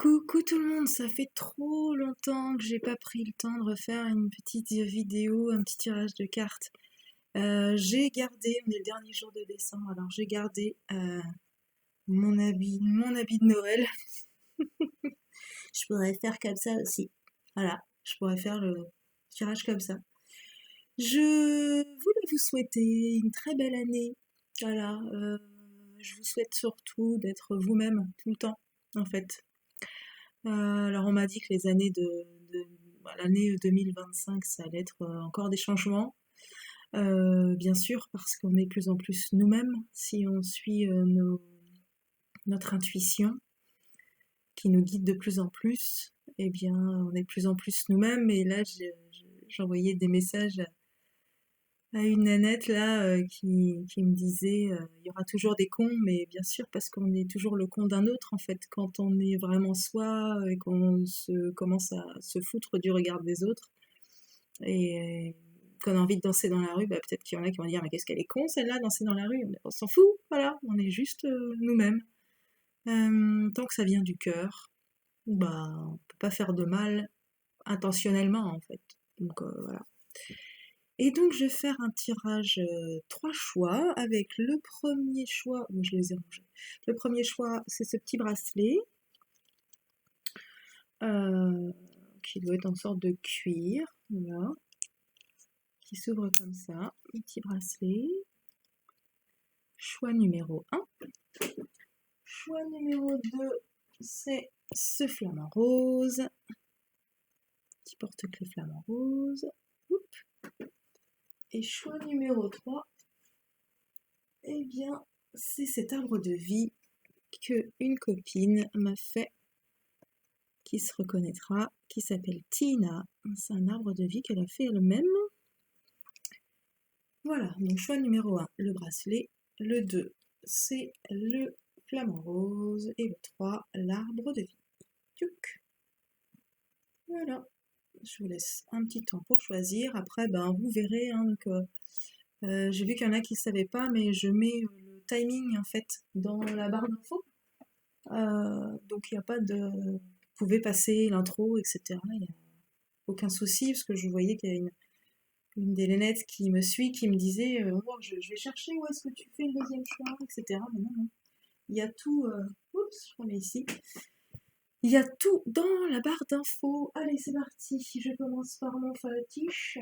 Coucou tout le monde, ça fait trop longtemps que j'ai pas pris le temps de refaire une petite vidéo, un petit tirage de cartes. J'ai gardé, on est le dernier jour de décembre, alors j'ai gardé mon habit de Noël. Je pourrais faire comme ça aussi. Voilà, je pourrais faire le tirage comme ça. Je voulais vous souhaiter une très belle année. Voilà, je vous souhaite surtout d'être vous-même tout le temps, en fait. Alors on m'a dit que les années l'année 2025, ça allait être encore des changements. Bien sûr, parce qu'on est de plus en plus nous-mêmes, si on suit notre intuition, qui nous guide de plus en plus, eh bien, on est de plus en plus nous-mêmes. Et là, j'envoyais des messages à une nanette là qui me disait il y aura toujours des cons, mais bien sûr parce qu'on est toujours le con d'un autre en fait. Quand on est vraiment soi et qu'on commence à se foutre du regard des autres et qu'on a envie de danser dans la rue, bah, peut-être qu'il y en a qui vont dire mais qu'est-ce qu'elle est con celle-là, danser dans la rue, on s'en fout, voilà, on est juste nous-mêmes. Tant que ça vient du cœur, bah on peut pas faire de mal intentionnellement en fait. Donc voilà. Et donc, je vais faire un tirage 3 choix avec le premier choix, bon, je les ai rangés. Le premier choix, c'est ce petit bracelet euh, qui doit être en sorte de cuir, voilà, qui s'ouvre comme ça, un petit bracelet. Choix numéro 1. Choix numéro 2, c'est ce flamant rose, petit porte-clés flamant rose. Oups. Et choix numéro 3, eh bien, c'est cet arbre de vie que une copine m'a fait, qui se reconnaîtra, qui s'appelle Tina. C'est un arbre de vie qu'elle a fait elle-même. Voilà, donc choix numéro 1, le bracelet. Le 2, c'est le flamant rose. Et le 3, l'arbre de vie. Tchouk. Voilà, je vous laisse un petit temps pour choisir. Après, ben, vous verrez. Hein, donc, j'ai vu qu'il y en a qui ne savaient pas, mais je mets le timing en fait dans la barre d'infos. Donc il n'y a pas de... Vous pouvez passer l'intro, etc. Il n'y a aucun souci, parce que je voyais qu'il y a une des Lennettes qui me suit, qui me disait oh, je vais chercher où est-ce que tu fais le deuxième choix, etc. Mais non, non. Il y a tout... Oups, je remets ici. Il y a tout dans la barre d'infos. Allez, c'est parti. Je commence par mon fatiche.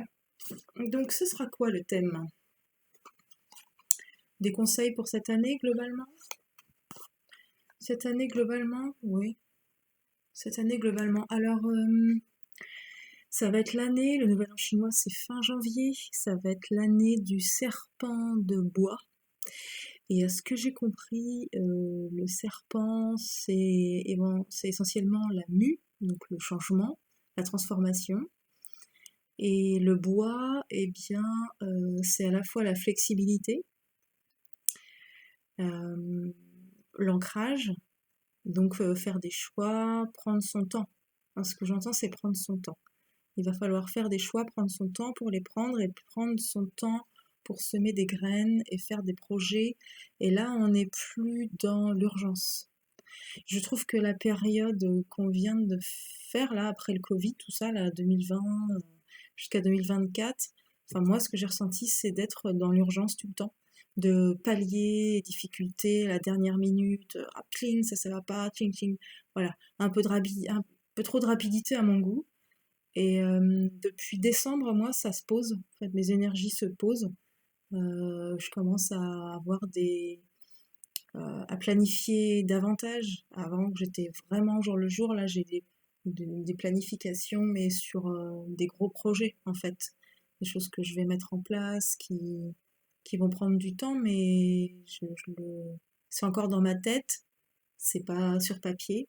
Donc ce sera quoi le thème? Des conseils pour cette année, globalement? Cette année, globalement? Oui. Cette année, globalement. Alors... ça va être l'année, le nouvel an chinois c'est fin janvier, ça va être l'année du serpent de bois. Et à ce que j'ai compris, le serpent c'est essentiellement la mue, donc le changement, la transformation. Et le bois, eh bien, c'est à la fois la flexibilité, l'ancrage, donc faire des choix, prendre son temps. Hein, ce que j'entends, c'est prendre son temps. Il va falloir faire des choix, prendre son temps pour les prendre et prendre son temps pour semer des graines et faire des projets. Et là, on n'est plus dans l'urgence. Je trouve que la période qu'on vient de faire, là, après le Covid, tout ça, là, 2020 jusqu'à 2024, enfin, moi, ce que j'ai ressenti, c'est d'être dans l'urgence tout le temps, de pallier les difficultés à la dernière minute. Ah, cling, ça va pas, cling, cling. Voilà, un peu trop de rapidité à mon goût. Et depuis décembre, moi, ça se pose. En fait, mes énergies se posent. Je commence à avoir à planifier davantage. Avant, que j'étais vraiment jour le jour. Là, j'ai des planifications, mais sur des gros projets, en fait. Des choses que je vais mettre en place, qui vont prendre du temps, mais c'est encore dans ma tête. C'est pas sur papier.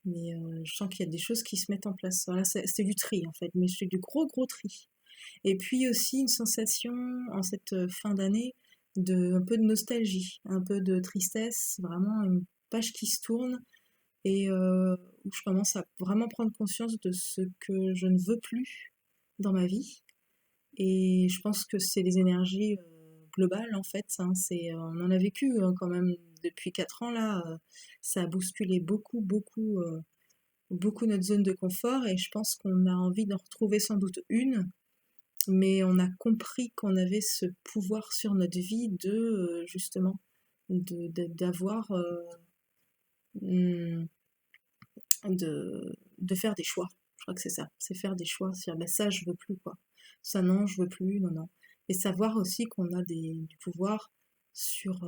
Mais je sens qu'il y a des choses qui se mettent en place. Voilà, c'est du tri en fait, mais c'est du gros gros tri. Et puis aussi une sensation en cette fin d'année de un peu de nostalgie, un peu de tristesse, vraiment une page qui se tourne et où je commence à vraiment prendre conscience de ce que je ne veux plus dans ma vie. Et je pense que c'est les énergies globales en fait. Hein, on en a vécu quand même depuis 4 ans là. Ça a bousculé beaucoup beaucoup beaucoup notre zone de confort et je pense qu'on a envie d'en retrouver sans doute une, mais on a compris qu'on avait ce pouvoir sur notre vie justement, d'avoir, mmh, de faire des choix. Je crois que c'est ça, c'est faire des choix, c'est dire: «Bah, ça je veux plus quoi. Ça non, je veux plus, non, non». Et savoir aussi qu'on a du pouvoir sur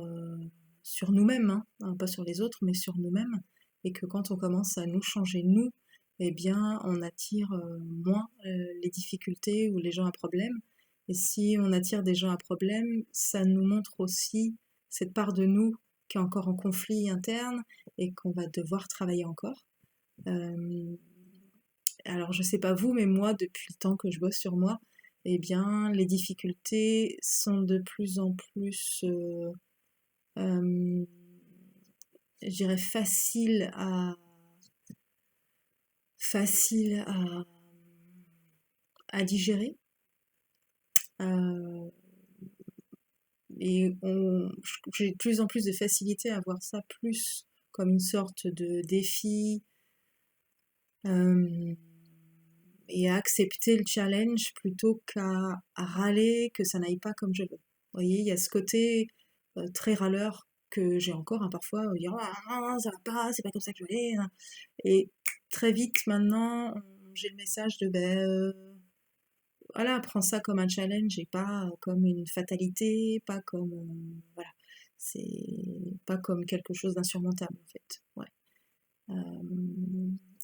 nous-mêmes, hein, pas sur les autres, mais sur nous-mêmes et que quand on commence à nous changer nous, eh bien on attire, moins, les difficultés ou les gens à problème et si on attire des gens à problème, ça nous montre aussi cette part de nous qui est encore en conflit interne et qu'on va devoir travailler encore. Euh, alors, je sais pas vous, mais moi, depuis le temps que je bosse sur moi, eh bien, les difficultés sont de plus en plus, euh, je dirais, faciles à digérer. Euh, et j'ai de plus en plus de facilité à voir ça plus comme une sorte de défi, euh, et à accepter le challenge plutôt à râler que ça n'aille pas comme je veux. Vous voyez, il y a ce côté très râleur que j'ai encore parfois, dire ah, non, ça va pas, c'est pas comme ça que je voulais. Hein. Et très vite maintenant, j'ai le message de ben voilà, prends ça comme un challenge et pas comme une fatalité, pas comme voilà, c'est pas comme quelque chose d'insurmontable en fait. Ouais.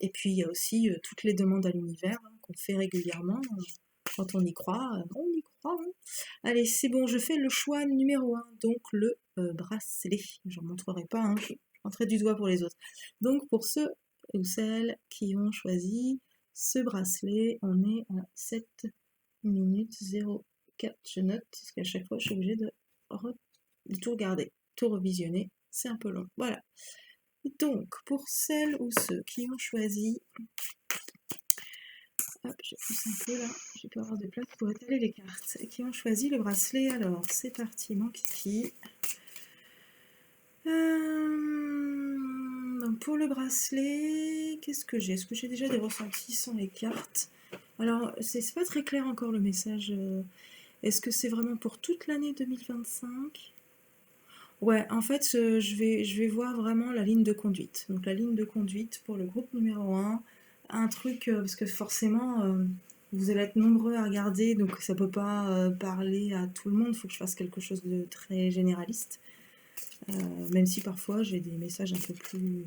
Et puis il y a aussi toutes les demandes à l'univers qu'on fait régulièrement. Quand on y croit, on y croit. Hein. Allez, c'est bon, je fais le choix numéro un, donc le bracelet. Je ne montrerai pas, hein, je montrerai du doigt pour les autres. Donc pour ceux ou celles qui ont choisi ce bracelet, on est à 7 minutes 04. Je note, parce qu'à chaque fois je suis obligée de tout regarder, tout revisionner. C'est un peu long. Voilà. Donc, pour celles ou ceux qui ont choisi, hop, je pousse un peu là, j'ai pas avoir de place pour étaler les cartes, et qui ont choisi le bracelet, alors c'est parti mon kiki. Donc pour le bracelet, qu'est-ce que j'ai? Est-ce que j'ai déjà des ressentis sans les cartes? Alors, c'est pas très clair encore le message. Est-ce que c'est vraiment pour toute l'année 2025? Ouais, en fait, je vais voir vraiment la ligne de conduite. Donc la ligne de conduite pour le groupe numéro un truc, parce que forcément, vous allez être nombreux à regarder, donc ça peut pas parler à tout le monde, il faut que je fasse quelque chose de très généraliste. Même si parfois j'ai des messages un peu plus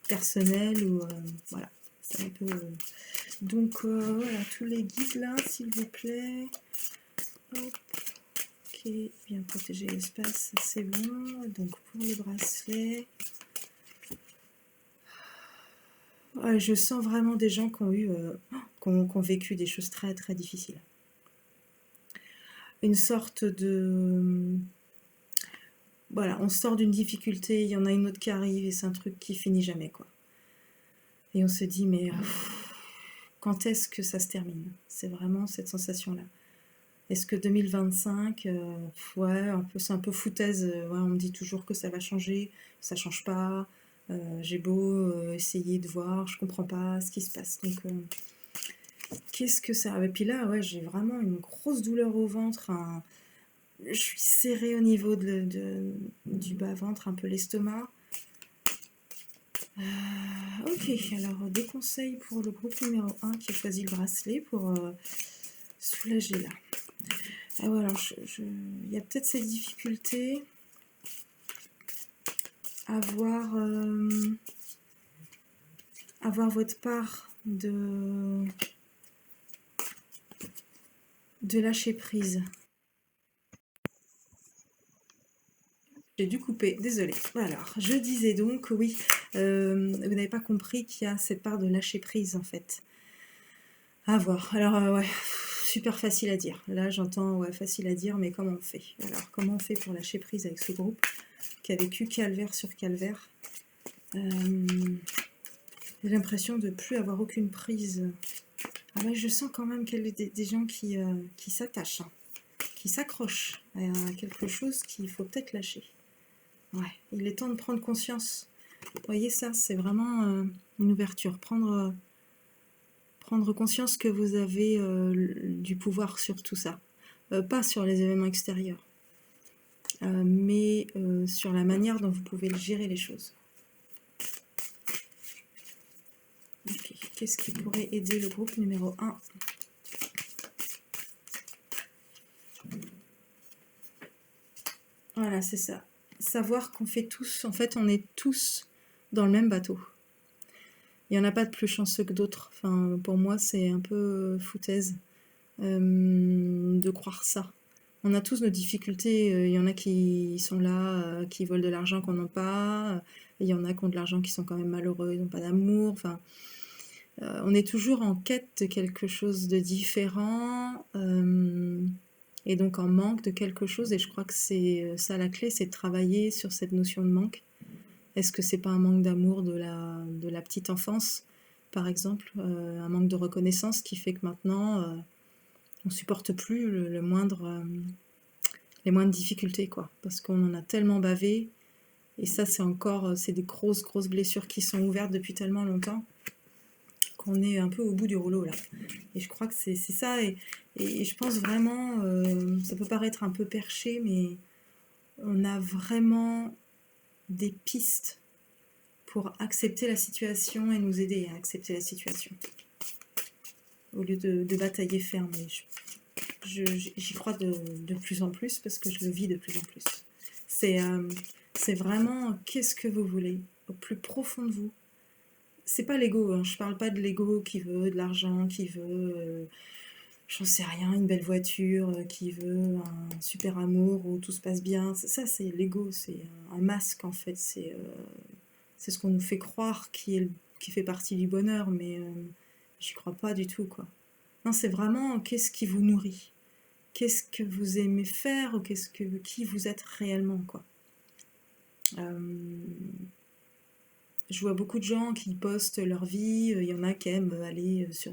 personnels ou voilà, c'est un peu. Donc voilà, tous les guides là, s'il vous plaît. Hop. Ok, bien protéger l'espace, c'est bon. Donc pour le bracelet, ouais, je sens vraiment des gens qui ont vécu des choses très très difficiles. Une sorte de, voilà, on sort d'une difficulté, il y en a une autre qui arrive et c'est un truc qui finit jamais quoi. Et on se dit mais quand est-ce que ça se termine? C'est vraiment cette sensation-là. Est-ce que 2025, ouais, c'est un peu foutaise, ouais, on me dit toujours que ça va changer, ça change pas, j'ai beau essayer de voir, je comprends pas ce qui se passe. Donc, qu'est-ce que ça... Et puis là, ouais, j'ai vraiment une grosse douleur au ventre, je suis serrée au niveau du bas-ventre, un peu l'estomac. Ok, alors des conseils pour le groupe numéro 1 qui a choisi le bracelet pour soulager là. Ah ouais, alors il y a peut-être cette difficulté à voir votre part de lâcher prise. J'ai dû couper, désolée. Alors, je disais donc, oui, vous n'avez pas compris qu'il y a cette part de lâcher prise en fait. À voir. Alors, ouais, super facile à dire. Là, j'entends, ouais, facile à dire, mais comment on fait? Alors, comment on fait pour lâcher prise avec ce groupe qui a vécu calvaire sur calvaire? J'ai l'impression de plus avoir aucune prise. Ah ouais, je sens quand même qu'il y a des gens qui s'attachent, hein, qui s'accrochent à quelque chose qu'il faut peut-être lâcher. Ouais, il est temps de prendre conscience Vous voyez, ça, c'est vraiment une ouverture. Prendre conscience que vous avez du pouvoir sur tout ça. Pas sur les événements extérieurs, mais sur la manière dont vous pouvez gérer les choses. Okay. Qu'est-ce qui pourrait aider le groupe numéro 1 ? Voilà, c'est ça. Savoir qu'on fait tous, en fait, on est tous dans le même bateau. Il n'y en a pas de plus chanceux que d'autres. Enfin, pour moi, c'est un peu foutaise de croire ça. On a tous nos difficultés. Il y en a qui sont là, qui volent de l'argent qu'on n'a pas. Il y en a qui ont de l'argent qui sont quand même malheureux, ils n'ont pas d'amour. Enfin, on est toujours en quête de quelque chose de différent. Et donc en manque de quelque chose, et je crois que c'est ça la clé, c'est de travailler sur cette notion de manque. Est-ce que c'est pas un manque d'amour de la petite enfance, par exemple, un manque de reconnaissance qui fait que maintenant on supporte plus les moindres difficultés, quoi, parce qu'on en a tellement bavé, et ça c'est des grosses blessures qui sont ouvertes depuis tellement longtemps qu'on est un peu au bout du rouleau là. Et je crois que c'est ça, et je pense vraiment, ça peut paraître un peu perché, mais on a vraiment des pistes pour accepter la situation et nous aider à accepter la situation. Au lieu de batailler ferme. J'y crois de plus en plus parce que je le vis de plus en plus. C'est vraiment qu'est-ce que vous voulez au plus profond de vous. C'est pas l'ego, hein. Je parle pas de l'ego qui veut de l'argent, qui veut j'en sais rien, une belle voiture, qui veut un super amour où tout se passe bien. Ça, c'est l'ego, c'est un masque en fait. C'est ce qu'on nous fait croire qui fait partie du bonheur, mais j'y crois pas du tout, quoi. Non, c'est vraiment qu'est-ce qui vous nourrit, qu'est-ce que vous aimez faire, ou qui vous êtes réellement, quoi. Je vois beaucoup de gens qui postent leur vie, il y en a qui aiment aller sur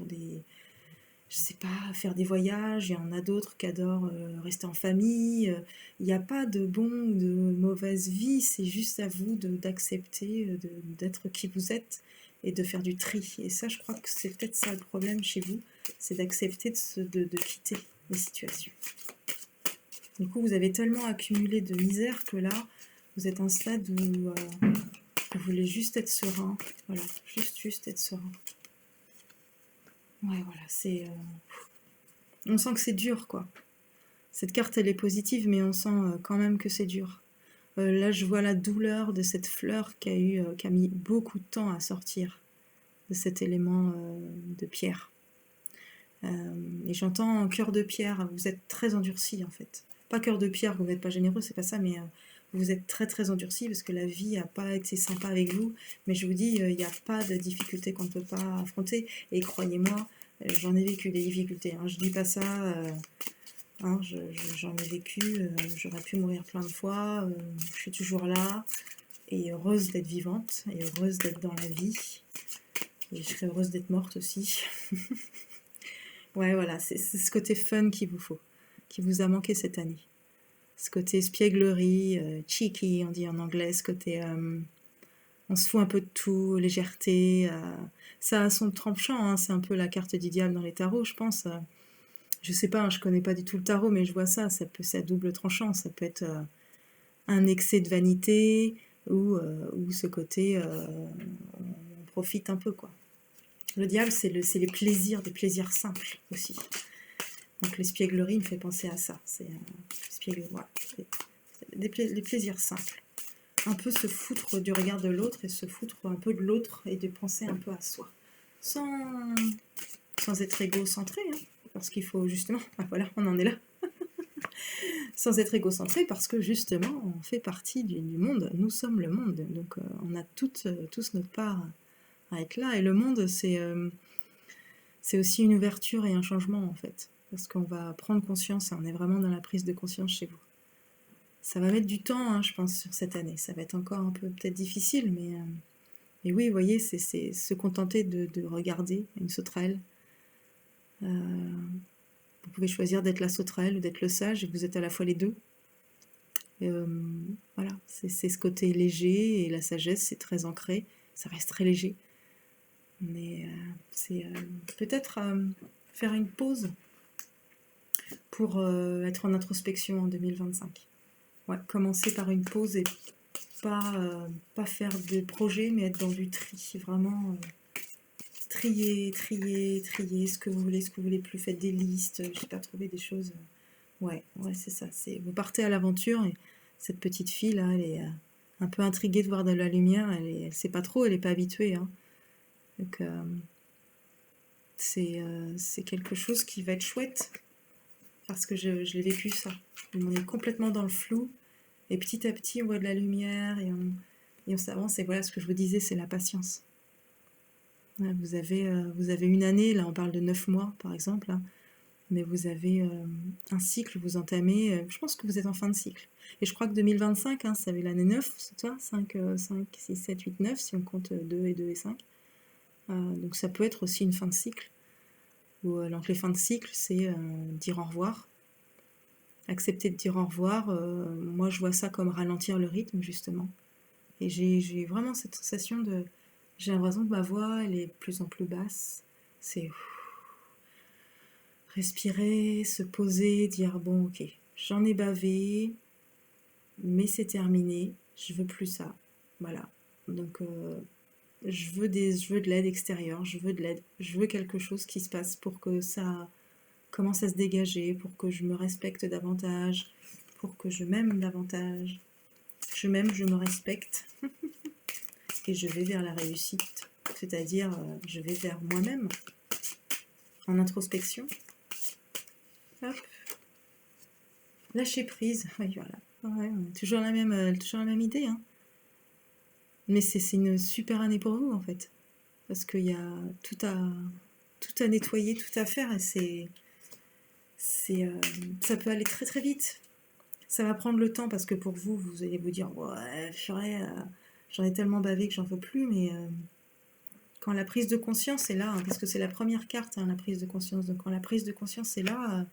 je sais pas, faire des voyages, il y en a d'autres qui adorent rester en famille. Il n'y a pas de bon ou de mauvaise vie, c'est juste à vous d'accepter, d'être qui vous êtes et de faire du tri. Et ça, je crois que c'est peut-être ça le problème chez vous, c'est d'accepter de quitter les situations. Du coup, vous avez tellement accumulé de misère que là, vous êtes à un stade où vous voulez juste être serein. Voilà, juste être serein. Ouais, voilà, c'est... On sent que c'est dur, quoi. Cette carte, elle est positive, mais on sent quand même que c'est dur. Là, je vois la douleur de cette fleur qui a mis beaucoup de temps à sortir de cet élément de pierre. Et j'entends cœur de pierre, vous êtes très endurci en fait. Pas cœur de pierre, vous n'êtes pas généreux, c'est pas ça, mais vous êtes très endurci parce que la vie n'a pas été sympa avec vous. Mais je vous dis, il n'y a pas de difficultés qu'on ne peut pas affronter. Et croyez-moi, j'en ai vécu des difficultés. Hein. Je dis pas ça... Hein, j'en ai vécu, j'aurais pu mourir plein de fois, je suis toujours là, et heureuse d'être vivante, et heureuse d'être dans la vie, et je serais heureuse d'être morte aussi. Ouais, voilà, c'est ce côté fun qu'il vous faut, qui vous a manqué cette année. Ce côté espièglerie, cheeky, on dit en anglais, ce côté on se fout un peu de tout, légèreté, ça a son tranchant, hein, c'est un peu la carte du diable dans les tarots, je pense. Je sais pas, hein, je connais pas du tout le tarot, mais je vois ça, c'est à double tranchant, ça peut être un excès de vanité ou ce côté on profite un peu, quoi. Le diable, c'est les plaisirs, des plaisirs simples aussi. Donc l'espièglerie me fait penser à ça, c'est voilà, les plaisirs simples. Un peu se foutre du regard de l'autre et se foutre un peu de l'autre et de penser un peu à soi. Sans être égocentré, hein, parce qu'il faut justement, voilà, on en est là, sans être égocentré, parce que justement, on fait partie du monde, nous sommes le monde, donc on a tous notre part à être là, et le monde, c'est aussi une ouverture et un changement, en fait, parce qu'on va prendre conscience, et on est vraiment dans la prise de conscience chez vous. Ça va mettre du temps, hein, je pense, sur cette année, ça va être encore un peu peut-être difficile, mais oui, vous voyez, c'est se contenter de regarder une sauterelle. Vous pouvez choisir d'être la sauterelle ou d'être le sage, et vous êtes à la fois les deux. Euh, voilà, c'est ce côté léger et la sagesse, c'est très ancré. Ça reste très léger. Mais c'est peut-être faire une pause pour être en introspection en 2025. Ouais, commencer par une pause et pas faire de projet, mais être dans du tri. Vraiment trier, trier, trier ce que vous voulez plus. Faites des listes, je sais pas, trouver des choses. Ouais, ouais, c'est ça. Vous partez à l'aventure et cette petite fille là, elle est un peu intriguée de voir de la lumière. Elle sait pas trop, elle est pas habituée, hein. Donc c'est quelque chose qui va être chouette parce que je l'ai vécu ça. On est complètement dans le flou et petit à petit on voit de la lumière et on s'avance. Et voilà, ce que je vous disais, c'est la patience. Ouais, vous avez une année, là on parle de 9 mois par exemple, hein, mais vous avez un cycle, vous entamez, je pense que vous êtes en fin de cycle. Et je crois que 2025, hein, ça va l'année 9, c'est ça 5, 5, 6, 7, 8, 9, si on compte 2 et 2 et 5. Donc ça peut être aussi une fin de cycle. Donc les fins de cycle, c'est dire au revoir. Accepter de dire au revoir, moi je vois ça comme ralentir le rythme justement. Et j'ai vraiment cette sensation de... J'ai l'impression que ma voix, elle est de plus en plus basse. C'est respirer, se poser, dire bon ok, j'en ai bavé, mais c'est terminé, je veux plus ça. Voilà. Donc je veux de l'aide extérieure, je veux de l'aide, je veux quelque chose qui se passe pour que ça commence à se dégager, pour que je me respecte davantage, pour que je m'aime davantage. Je m'aime, je me respecte et je vais vers la réussite. C'est-à-dire, je vais vers moi-même, en introspection. Hop. Lâcher prise, oui, voilà. Ouais, toujours la même idée, hein. Mais c'est une super année pour vous, en fait. Parce qu'il y a tout à nettoyer, tout à faire, et ça peut aller très très vite. Ça va prendre le temps, parce que pour vous, vous allez vous dire, ouais, j'en ai tellement bavé que j'en veux plus, mais quand la prise de conscience est là, hein, parce que c'est la première carte, hein, la prise de conscience, donc quand la prise de conscience est là,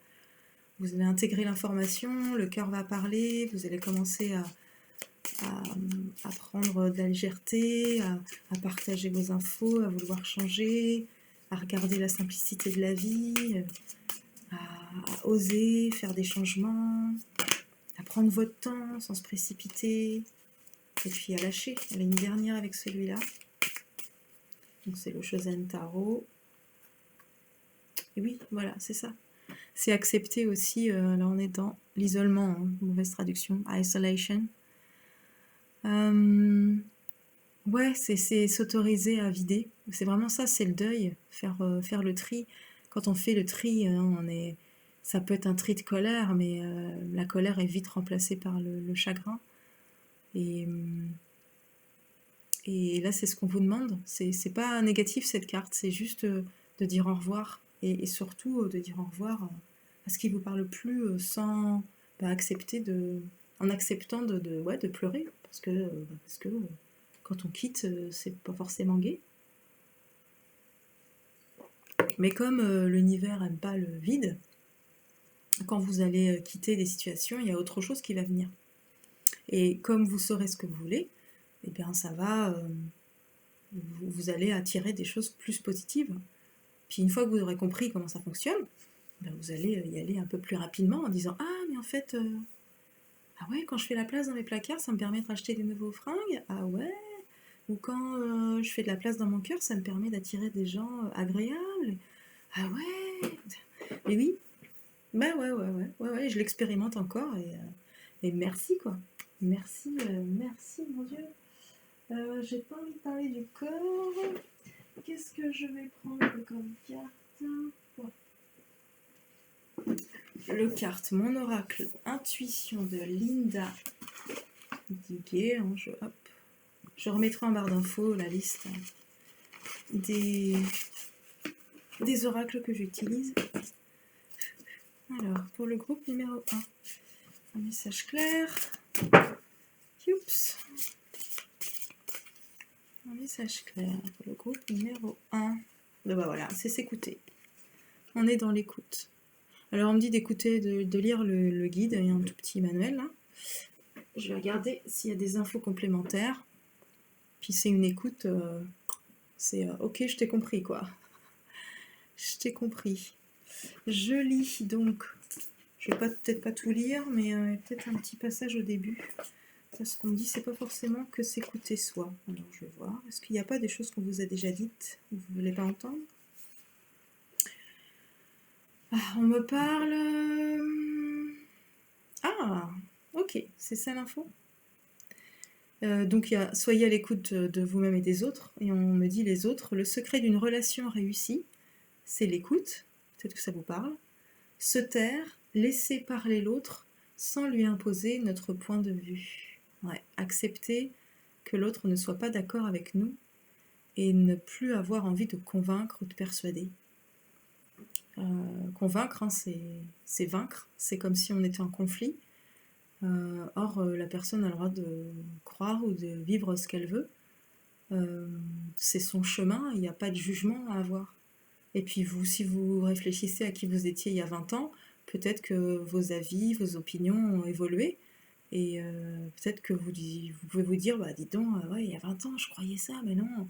vous allez intégrer l'information, le cœur va parler, vous allez commencer à prendre de la légèreté, à partager vos infos, à vouloir changer, à regarder la simplicité de la vie, à oser faire des changements, à prendre votre temps sans se précipiter, et puis à lâcher. Elle est une dernière avec celui-là. Donc c'est le Shozen Tarot. Et oui, voilà, c'est ça. C'est accepter aussi, là on est dans l'isolement, hein, mauvaise traduction, isolation. Ouais, c'est s'autoriser à vider. C'est vraiment ça, c'est le deuil, faire le tri. Quand on fait le tri, ça peut être un tri de colère, mais la colère est vite remplacée par le chagrin. Et, et là, c'est ce qu'on vous demande. C'est pas négatif cette carte, c'est juste de dire au revoir. Et surtout de dire au revoir à ce qui vous parle plus sans accepter en acceptant ouais, de pleurer. Parce que quand on quitte, c'est pas forcément gai. Mais comme l'univers n'aime pas le vide, quand vous allez quitter des situations, il y a autre chose qui va venir. Et comme vous saurez ce que vous voulez, eh bien ça va, vous allez attirer des choses plus positives. Puis une fois que vous aurez compris comment ça fonctionne, ben vous allez y aller un peu plus rapidement en disant ah mais en fait ah ouais, quand je fais la place dans mes placards, ça me permet de racheter des nouveaux fringues. Ah ouais. Ou quand je fais de la place dans mon cœur, ça me permet d'attirer des gens agréables. Ah ouais. Mais oui. Bah ouais, je l'expérimente encore et merci quoi. Merci, merci mon Dieu. J'ai pas envie de parler du corps. Qu'est-ce que je vais prendre comme carte? Le carte, mon oracle, intuition de Linda Diguet. Hein, je remettrai en barre d'infos la liste des oracles que j'utilise. Alors, pour le groupe numéro 1, un message clair. Oups. Un message clair pour le groupe numéro 1. Ben bah voilà, c'est s'écouter. On est dans l'écoute. Alors on me dit d'écouter, de lire le guide, il y a un tout petit manuel là. Je vais regarder s'il y a des infos complémentaires. Puis c'est une écoute, c'est ok, je t'ai compris quoi. Je t'ai compris. Je lis donc. Je vais peut-être pas tout lire, mais peut-être un petit passage au début. Parce qu'on me dit c'est pas forcément que s'écouter soi. Alors je vais voir. Est-ce qu'il n'y a pas des choses qu'on vous a déjà dites ou vous ne voulez pas entendre? Ah, on me parle. Ah, ok, c'est ça l'info. Donc il y a soyez à l'écoute de vous-même et des autres. Et on me dit les autres, le secret d'une relation réussie, c'est l'écoute. Peut-être que ça vous parle. Se taire, laisser parler l'autre sans lui imposer notre point de vue. Ouais, accepter que l'autre ne soit pas d'accord avec nous et ne plus avoir envie de convaincre ou de persuader. Convaincre, hein, c'est vaincre, c'est comme si on était en conflit. Or, la personne a le droit de croire ou de vivre ce qu'elle veut. C'est son chemin, il n'y a pas de jugement à avoir. Et puis vous, si vous réfléchissez à qui vous étiez il y a 20 ans, peut-être que vos avis, vos opinions ont évolué. Et peut-être que vous pouvez vous dire, bah dis donc, ouais, il y a 20 ans, je croyais ça, mais non.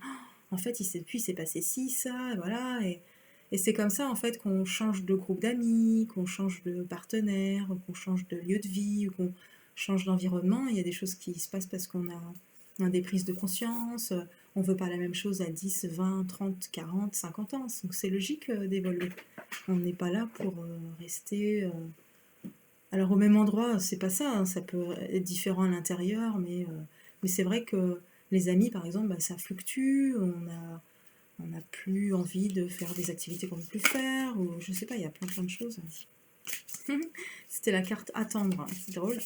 En fait, depuis, il s'est passé ci, ça, voilà. Et c'est comme ça, en fait, qu'on change de groupe d'amis, qu'on change de partenaire, qu'on change de lieu de vie, ou qu'on change d'environnement. Il y a des choses qui se passent parce qu'on a des prises de conscience, on veut pas la même chose à 10, 20, 30, 40, 50 ans. Donc c'est logique d'évoluer. On n'est pas là pour rester... Alors au même endroit, c'est pas ça, hein, ça peut être différent à l'intérieur, mais c'est vrai que les amis, par exemple, bah, ça fluctue, on n'a plus envie de faire des activités qu'on ne veut plus faire, ou je sais pas, il y a plein de choses. C'était la carte attendre, hein, c'est drôle,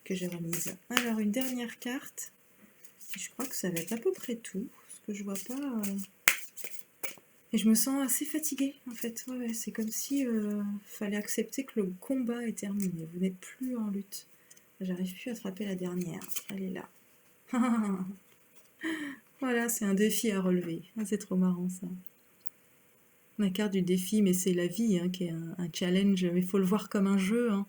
que j'ai remise. Alors une dernière carte, je crois que ça va être à peu près tout, parce que je vois pas... Et je me sens assez fatiguée, en fait. Ouais, c'est comme si fallait accepter que le combat est terminé. Vous n'êtes plus en lutte. J'arrive plus à attraper la dernière. Elle est là. Voilà, c'est un défi à relever. Ah, c'est trop marrant ça. La carte du défi, mais c'est la vie hein, qui est un challenge. Mais il faut le voir comme un jeu. Hein.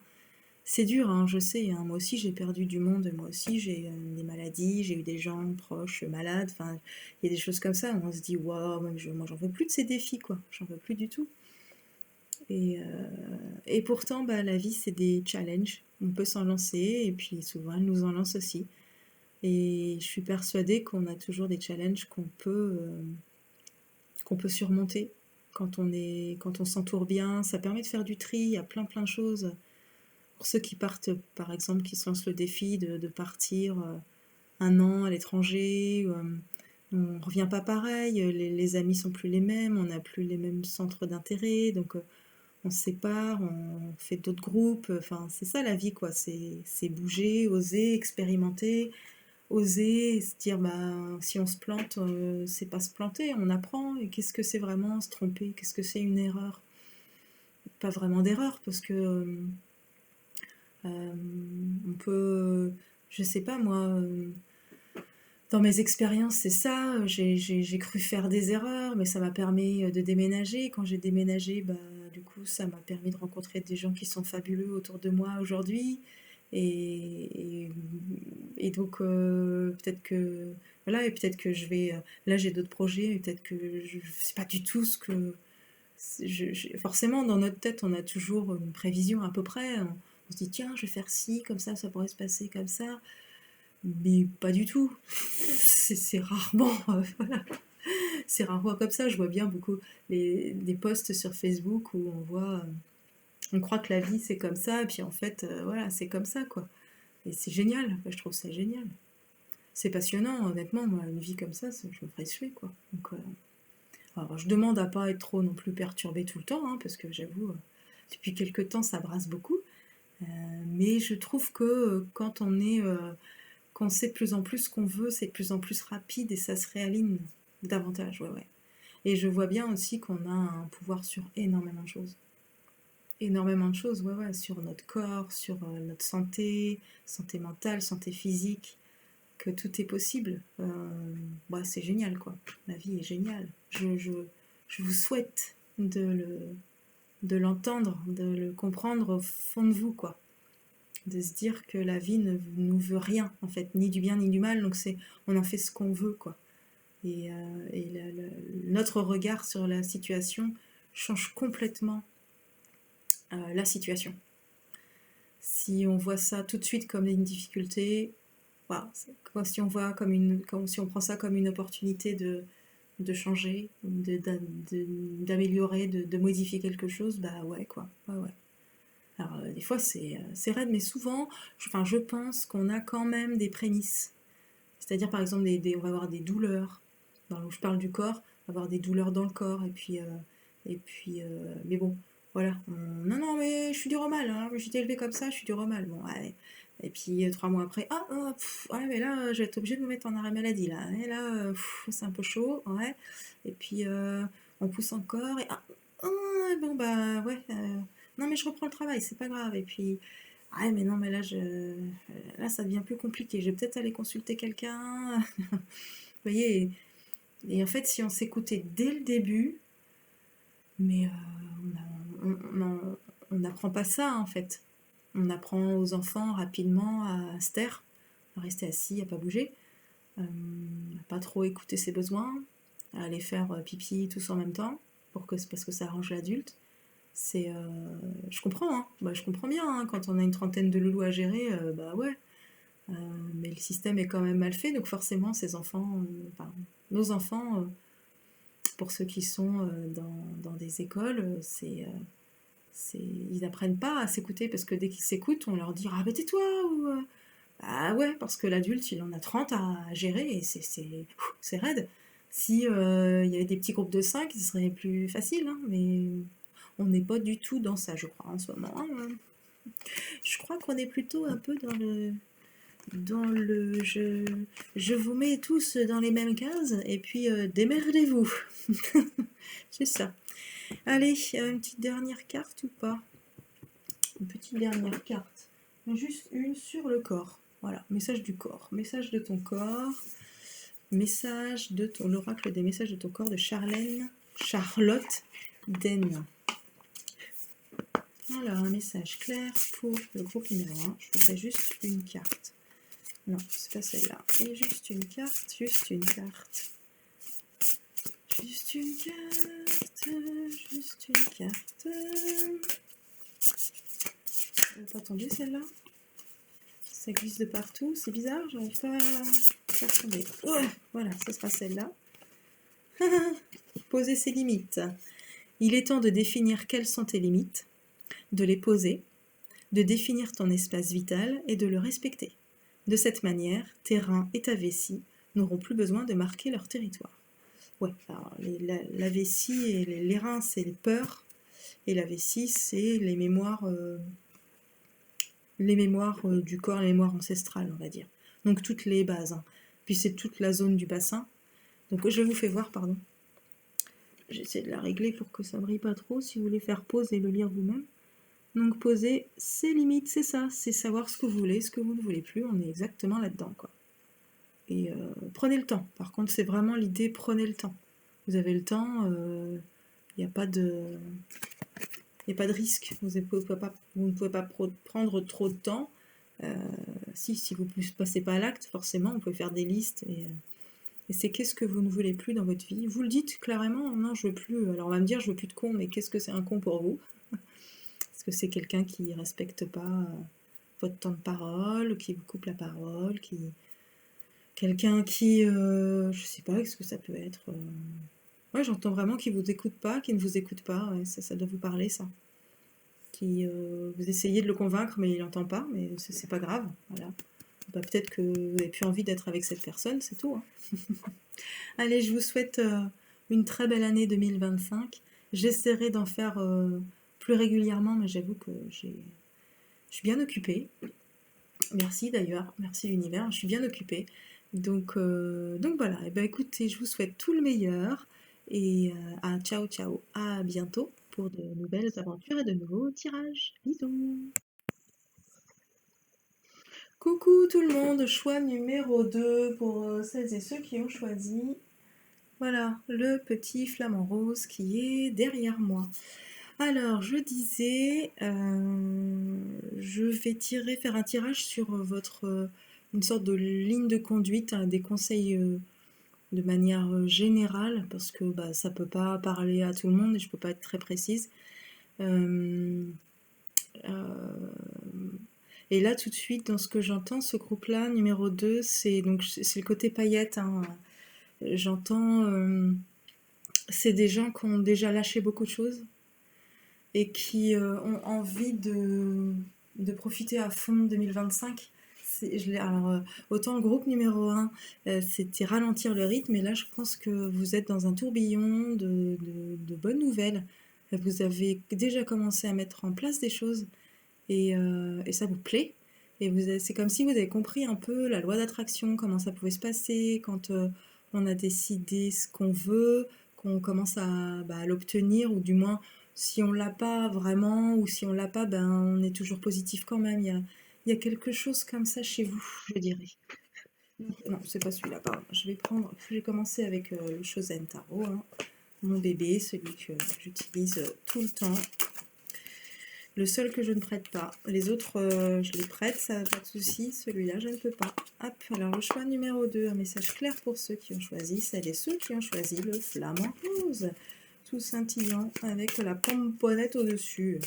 C'est dur, hein, je sais. Hein. Moi aussi, j'ai perdu du monde. Moi aussi, j'ai des maladies. J'ai eu des gens proches malades. Enfin, il y a des choses comme ça. On se dit, waouh, moi, j'en veux plus de ces défis, quoi. J'en veux plus du tout. Et pourtant, bah, la vie, c'est des challenges. On peut s'en lancer, et puis souvent, elle nous en lance aussi. Et je suis persuadée qu'on a toujours des challenges qu'on peut surmonter quand on s'entoure bien. Ça permet de faire du tri, il y a plein de choses. Pour ceux qui partent, par exemple, qui se lancent le défi de partir un an à l'étranger, on ne revient pas pareil, les amis sont plus les mêmes, on n'a plus les mêmes centres d'intérêt, donc on se sépare, on fait d'autres groupes, enfin c'est ça la vie quoi, c'est bouger, oser, expérimenter, oser se dire bah si on se plante, c'est pas se planter, on apprend, et qu'est-ce que c'est vraiment se tromper, qu'est-ce que c'est une erreur? Pas vraiment d'erreur parce que on peut, je sais pas moi, dans mes expériences, c'est ça. J'ai cru faire des erreurs, mais ça m'a permis de déménager. Quand j'ai déménagé, bah, du coup, ça m'a permis de rencontrer des gens qui sont fabuleux autour de moi aujourd'hui. Et, et, et donc, peut-être que. Voilà, et peut-être que je vais. Là, j'ai d'autres projets, et peut-être que je sais pas du tout ce que. Forcément, dans notre tête, on a toujours une prévision à peu près. On se dit, tiens, je vais faire ci, comme ça pourrait se passer comme ça. Mais pas du tout. C'est rarement, voilà. C'est rarement comme ça. Je vois bien beaucoup des posts sur Facebook où on voit, on croit que la vie c'est comme ça, et puis en fait, voilà, c'est comme ça quoi. Et c'est génial. Enfin, je trouve ça génial. C'est passionnant, honnêtement. Moi, une vie comme ça, je me ferais suer quoi. Donc, alors, je demande à pas être trop non plus perturbée tout le temps, hein, parce que j'avoue, depuis quelques temps, ça brasse beaucoup. Mais je trouve que quand on sait de plus en plus ce qu'on veut, c'est de plus en plus rapide et ça se réaligne davantage, ouais, ouais. Et je vois bien aussi qu'on a un pouvoir sur énormément de choses. Énormément de choses, ouais, ouais, sur notre corps, sur notre santé, santé mentale, santé physique, que tout est possible. Ouais, c'est génial, quoi. La vie est géniale. Je vous souhaite de l'entendre, de le comprendre au fond de vous, quoi. de se dire que la vie ne nous veut rien, en fait, ni du bien ni du mal, donc on en fait ce qu'on veut, quoi. Et notre regard sur la situation change complètement la situation. Si on voit ça tout de suite comme une difficulté, voilà, si on voit si on prend ça comme une opportunité de changer, d'améliorer, de modifier quelque chose, bah ouais, quoi. Ouais, ouais. Alors, des fois, c'est raide, mais souvent, je pense qu'on a quand même des prémices. C'est-à-dire, par exemple, on va avoir des douleurs. Où je parle du corps, on va avoir des douleurs dans le corps, mais bon, voilà. Non, non, mais je suis du Romal, hein, j'ai été élevée comme ça, je suis du Romal. Bon, ouais. Et puis, 3 mois après, ouais, mais là, je vais être obligée de me mettre en arrêt maladie, là. Et là, c'est un peu chaud, ouais. Et puis, on pousse encore, et bon, bah, ouais. Non, mais je reprends le travail, c'est pas grave. Et puis, ouais, mais non, mais là, ça devient plus compliqué. Je vais peut-être aller consulter quelqu'un. Vous voyez, et en fait, si on s'écoutait dès le début, mais on n'apprend pas ça, en fait. On apprend aux enfants rapidement à se taire, à rester assis, à pas bouger, à pas trop écouter ses besoins, à aller faire pipi tous en même temps, parce que ça arrange l'adulte. Je comprends, hein. Bah, je comprends bien, hein. Quand on a une trentaine de loulous à gérer, bah ouais. Mais le système est quand même mal fait, donc forcément, nos enfants, pour ceux qui sont dans des écoles, ils n'apprennent pas à s'écouter, parce que dès qu'ils s'écoutent, on leur dit ah, bah tais-toi ou ah ouais, parce que l'adulte, il en a 30 à gérer et c'est raide. Si il y avait des petits groupes de 5, ce serait plus facile, hein, mais on n'est pas du tout dans ça, je crois, en ce moment, hein. Je crois qu'on est plutôt un peu dans le je vous mets tous dans les mêmes cases et puis démerdez-vous. C'est ça. Allez, une petite dernière carte ou pas? Une petite dernière carte. Juste une sur le corps. Voilà, message du corps. Message de ton corps. Message de l'oracle des messages de ton corps de Charlotte Den. Alors, un message clair pour le groupe numéro 1. Je voudrais juste une carte. Non, c'est pas celle-là. Et juste une carte, juste une carte. Juste une carte, juste une carte. Elle n'a pas tombé celle-là. Ça glisse de partout, c'est bizarre, j'arrive pas à faire tomber. Oh, voilà, ce sera celle-là. Poser ses limites. Il est temps de définir quelles sont tes limites, de les poser, de définir ton espace vital et de le respecter. De cette manière, tes reins et ta vessie n'auront plus besoin de marquer leur territoire. Ouais, alors la vessie et les reins, c'est les peurs, et la vessie, c'est les mémoires du corps, les mémoires ancestrales, on va dire. Donc toutes les bases, hein. Puis c'est toute la zone du bassin. Donc je vous fais voir, pardon. J'essaie de la régler pour que ça brille pas trop, si vous voulez faire pause et le lire vous-même. Donc poser ses limites, c'est ça, c'est savoir ce que vous voulez, ce que vous ne voulez plus, on est exactement là-dedans, quoi. Et prenez le temps, par contre c'est vraiment l'idée, prenez le temps. Vous avez le temps, il n'y a pas de... Il n'y a pas de risque, vous ne pouvez pas prendre trop de temps. Si vous ne passez pas à l'acte, forcément, vous pouvez faire des listes et c'est qu'est-ce que vous ne voulez plus dans votre vie. Vous le dites clairement, non, je veux plus. Alors on va me dire, je veux plus de con, mais qu'est-ce que c'est un con pour vous? Est-ce que c'est quelqu'un qui ne respecte pas votre temps de parole, qui vous coupe la parole, quelqu'un qui, je sais pas, qu'est-ce que ça peut être? Ouais, j'entends vraiment qui vous écoute pas, qui ne vous écoute pas, ouais, ça doit vous parler, ça. Vous essayez de le convaincre, mais il n'entend pas, mais c'est pas grave, voilà. Bah, peut-être que vous n'avez plus envie d'être avec cette personne, c'est tout, hein. Allez, je vous souhaite une très belle année 2025. J'essaierai d'en faire plus régulièrement, mais j'avoue que je suis bien occupée. Merci d'ailleurs, merci l'univers, je suis bien occupée. Donc voilà, et ben écoutez, je vous souhaite tout le meilleur et ciao ciao, à bientôt pour de nouvelles aventures et de nouveaux tirages. Bisous. Coucou tout le monde, choix numéro 2 pour celles et ceux qui ont choisi. Voilà, le petit flamant rose qui est derrière moi. Alors, je disais, je vais faire un tirage sur une sorte de ligne de conduite, hein, des conseils de manière générale, parce que bah, ça peut pas parler à tout le monde et je peux pas être très précise. Euh, euh, et là, tout de suite, dans ce que j'entends, ce groupe-là, numéro 2, c'est le côté paillette, hein. J'entends, c'est des gens qui ont déjà lâché beaucoup de choses et qui ont envie de profiter à fond de 2025. Alors, autant le groupe numéro 1, c'était ralentir le rythme, et là, je pense que vous êtes dans un tourbillon de bonnes nouvelles. Vous avez déjà commencé à mettre en place des choses et ça vous plaît. C'est comme si vous avez compris un peu la loi d'attraction, comment ça pouvait se passer quand on a décidé ce qu'on veut, qu'on commence à l'obtenir, ou du moins, si on l'a pas vraiment, ou si on l'a pas, ben, on est toujours positif quand même. Il y a quelque chose comme ça chez vous, je dirais. Non, c'est pas celui-là, pardon. Je vais commencer avec le Shosen Taro, hein, mon bébé, celui que j'utilise tout le temps. Le seul que je ne prête pas. Les autres, je les prête, ça n'a pas de souci. Celui-là, je ne peux pas. Hop, alors le choix numéro 2, un message clair pour ceux qui ont choisi, celles et ceux qui ont choisi le flamant rose. Tout scintillant avec la pomponnette au-dessus.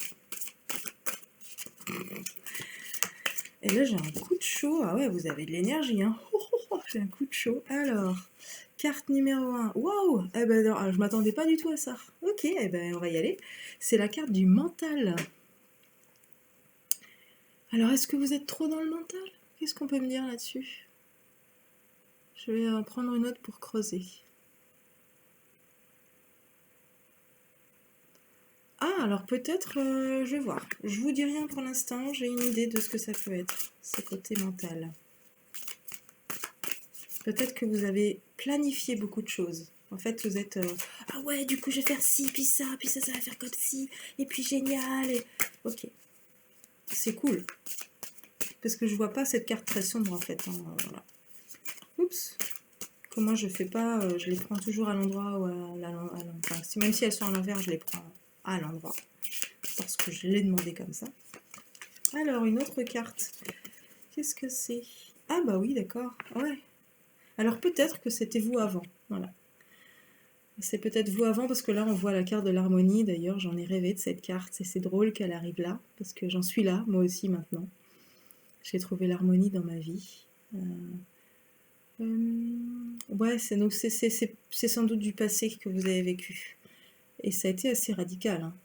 Et là, j'ai un coup de chaud. Ah ouais, vous avez de l'énergie, hein. J'ai un coup de chaud. Alors, carte numéro 1. Waouh! Eh ben, non, je m'attendais pas du tout à ça. Ok, eh ben, on va y aller. C'est la carte du mental. Alors, est-ce que vous êtes trop dans le mental? Qu'est-ce qu'on peut me dire là-dessus? Je vais prendre une autre pour creuser. Ah, alors peut-être, je vais voir. Je vous dis rien pour l'instant, j'ai une idée de ce que ça peut être, ce côté mental. Peut-être que vous avez planifié beaucoup de choses. En fait, vous êtes ah ouais, du coup, je vais faire ci, puis ça va faire comme ci, et puis génial. Ok, c'est cool. Parce que je vois pas cette carte très sombre en fait, hein. Voilà. Oups. Comment je fais pas, je les prends toujours à l'endroit ou enfin, même si elles sont à l'envers, je les prends à l'endroit. Parce que je l'ai demandé comme ça. Alors, une autre carte. Qu'est-ce que c'est? Ah bah oui, d'accord. Ouais. Alors peut-être que c'était vous avant. Voilà. C'est peut-être vous avant parce que là on voit la carte de l'harmonie. D'ailleurs, j'en ai rêvé de cette carte et c'est drôle qu'elle arrive là parce que j'en suis là, moi aussi maintenant. J'ai trouvé l'harmonie dans ma vie. Ouais, c'est sans doute du passé que vous avez vécu. Et ça a été assez radical, hein.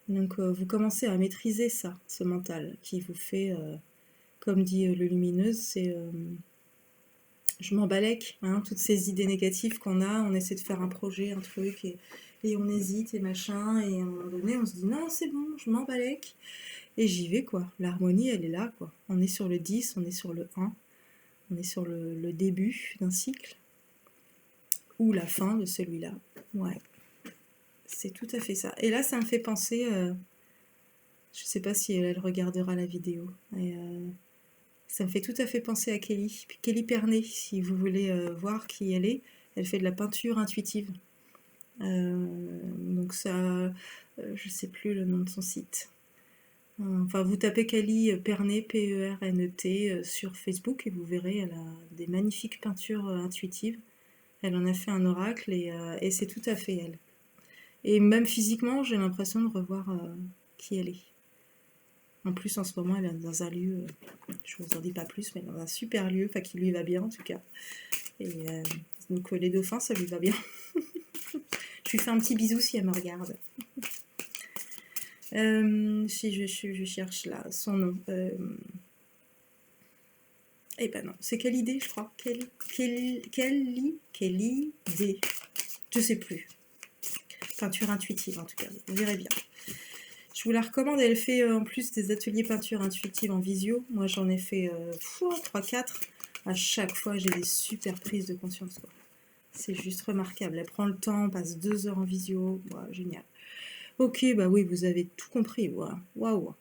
Donc vous commencez à maîtriser ça, ce mental, qui vous fait, comme dit le lumineuse, c'est je m'en balèque, hein, toutes ces idées négatives qu'on a, on essaie de faire un projet, un truc, et on hésite et machin, et à un moment donné on se dit non c'est bon, je m'en balèque, et j'y vais quoi. L'harmonie elle est là quoi. On est sur le 10, on est sur le 1, on est sur le début d'un cycle, ou la fin de celui-là. Ouais, c'est tout à fait ça. Et là ça me fait penser, je sais pas si elle regardera la vidéo, et, ça me fait tout à fait penser à Kelly. Kelly Pernet, si vous voulez voir qui elle est. Elle fait de la peinture intuitive. Donc ça, je sais plus le nom de son site. Enfin, vous tapez Kelly Pernet, P-E-R-N-E-T, sur Facebook et vous verrez, elle a des magnifiques peintures intuitives. Elle en a fait un oracle et c'est tout à fait elle. Et même physiquement, j'ai l'impression de revoir qui elle est. En plus, en ce moment, elle est dans un lieu, je vous en dis pas plus, mais dans un super lieu, enfin qui lui va bien en tout cas. Et donc les dauphins, ça lui va bien. Je lui fais un petit bisou si elle me regarde. Si je cherche là son nom. Eh ben non, c'est quelle idée, je crois. Quelle idée. Je sais plus. Peinture intuitive en tout cas, vous verrez bien. Je vous la recommande, elle fait en plus des ateliers peinture intuitive en visio. Moi j'en ai fait 3-4. À chaque fois j'ai des super prises de conscience, quoi. C'est juste remarquable. Elle prend le temps, on passe 2 heures en visio. Wow, génial. Ok, bah oui, vous avez tout compris. Waouh. Wow.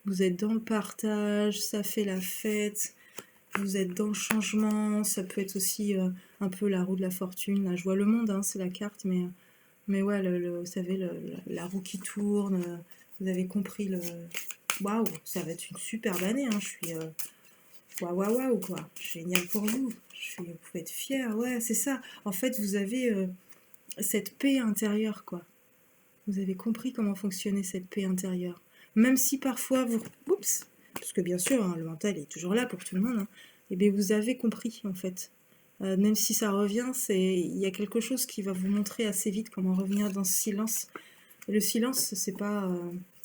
Vous êtes dans le partage, ça fait la fête. Vous êtes dans le changement. Ça peut être aussi un peu la roue de la fortune. Là, je vois le monde, hein, c'est la carte, mais Mais ouais, vous savez, la roue qui tourne, vous avez compris le... Waouh, ça va être une superbe année, hein. Je suis... Waouh, waouh, waouh, quoi. Génial pour vous. Vous pouvez être fiers, ouais, c'est ça. En fait, vous avez cette paix intérieure, quoi. Vous avez compris comment fonctionnait cette paix intérieure. Même si parfois vous... Oups, parce que bien sûr, hein, le mental est toujours là pour tout le monde, hein, et bien vous avez compris, en fait. Même si ça revient, il y a quelque chose qui va vous montrer assez vite comment revenir dans ce silence. Et le silence, c'est pas...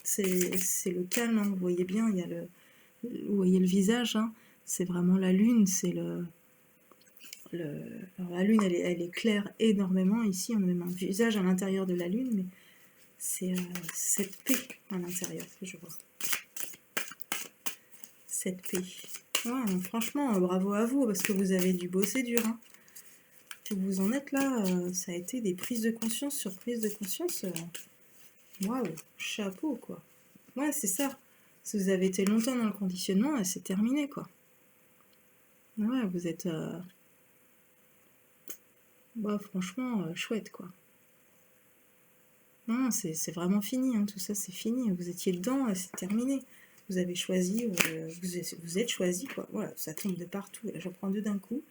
c'est le calme, hein, vous voyez bien, il y a vous voyez le visage, hein, c'est vraiment la lune, c'est alors la lune, elle éclaire énormément. Ici, on a même un visage à l'intérieur de la lune, mais c'est cette paix à l'intérieur que je vois. Cette paix. Ouais, franchement, bravo à vous, parce que vous avez dû bosser dur. Hein. Que vous en êtes là, ça a été des prises de conscience sur prises de conscience. Waouh, chapeau, quoi. Ouais, c'est ça. Si vous avez été longtemps dans le conditionnement, c'est terminé, quoi. Ouais, vous êtes... bah, franchement, chouette, quoi. Non, c'est vraiment fini, hein, tout ça, c'est fini. Vous étiez dedans, c'est terminé. Vous avez choisi, vous êtes choisi, quoi. Voilà, ça tombe de partout. Là, j'en prends deux d'un coup.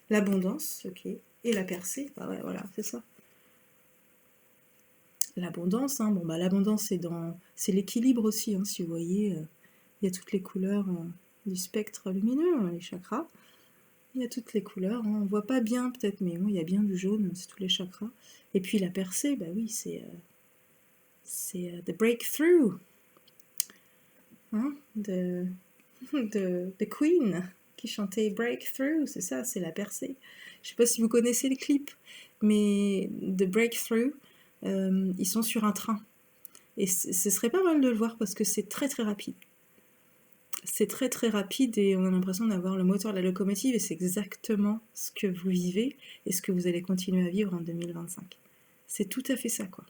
L'abondance, ok. Et la percée, bah ouais, voilà, c'est ça. L'abondance, hein, bon, bah, l'abondance, c'est l'équilibre aussi, hein, si vous voyez, il y a toutes les couleurs du spectre lumineux, hein, les chakras. Il y a toutes les couleurs, hein. On voit pas bien peut-être, mais bon, il y a bien du jaune, c'est tous les chakras. Et puis la percée, bah oui, c'est the breakthrough, hein, de Queen, qui chantait Breakthrough, c'est ça, c'est la percée. Je sais pas si vous connaissez le clip, mais The Breakthrough, ils sont sur un train. Et ce serait pas mal de le voir parce que c'est très très rapide. C'est très très rapide et on a l'impression d'avoir le moteur de la locomotive et c'est exactement ce que vous vivez et ce que vous allez continuer à vivre en 2025. C'est tout à fait ça, quoi.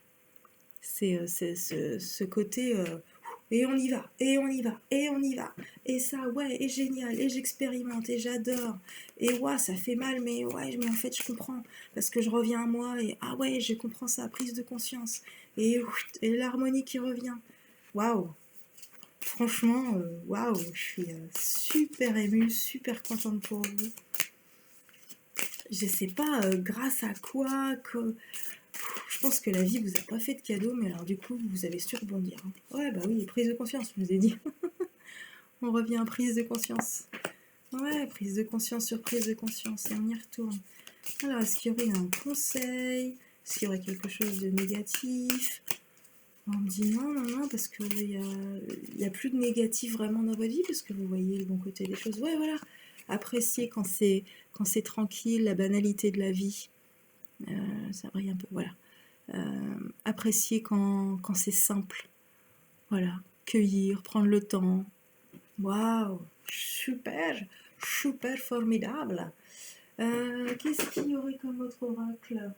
C'est ce côté et on y va, et on y va, et on y va. Et ça, ouais, et génial, et j'expérimente, et j'adore. Et ouais, ça fait mal, mais ouais, mais en fait, je comprends. Parce que je reviens à moi, et ah ouais, je comprends ça, prise de conscience. Et l'harmonie qui revient. Waouh! Franchement, waouh, je suis super émue, super contente pour vous. Je sais pas grâce à quoi, je pense que la vie vous a pas fait de cadeau, mais alors du coup, vous avez su rebondir. Hein. Ouais, bah oui, prise de conscience, je vous ai dit. On revient à prise de conscience. Ouais, prise de conscience sur prise de conscience, et on y retourne. Alors, est-ce qu'il y aurait un conseil? Est-ce qu'il y aurait quelque chose de négatif? On me dit non, non, non, parce qu'il y a plus de négatif vraiment dans votre vie, parce que vous voyez le bon côté des choses. Ouais, voilà. Apprécier quand c'est tranquille, la banalité de la vie. Ça brille un peu, voilà. Apprécier quand c'est simple. Voilà. Cueillir, prendre le temps. Waouh, super, super formidable. Qu'est-ce qu'il y aurait comme autre oracle?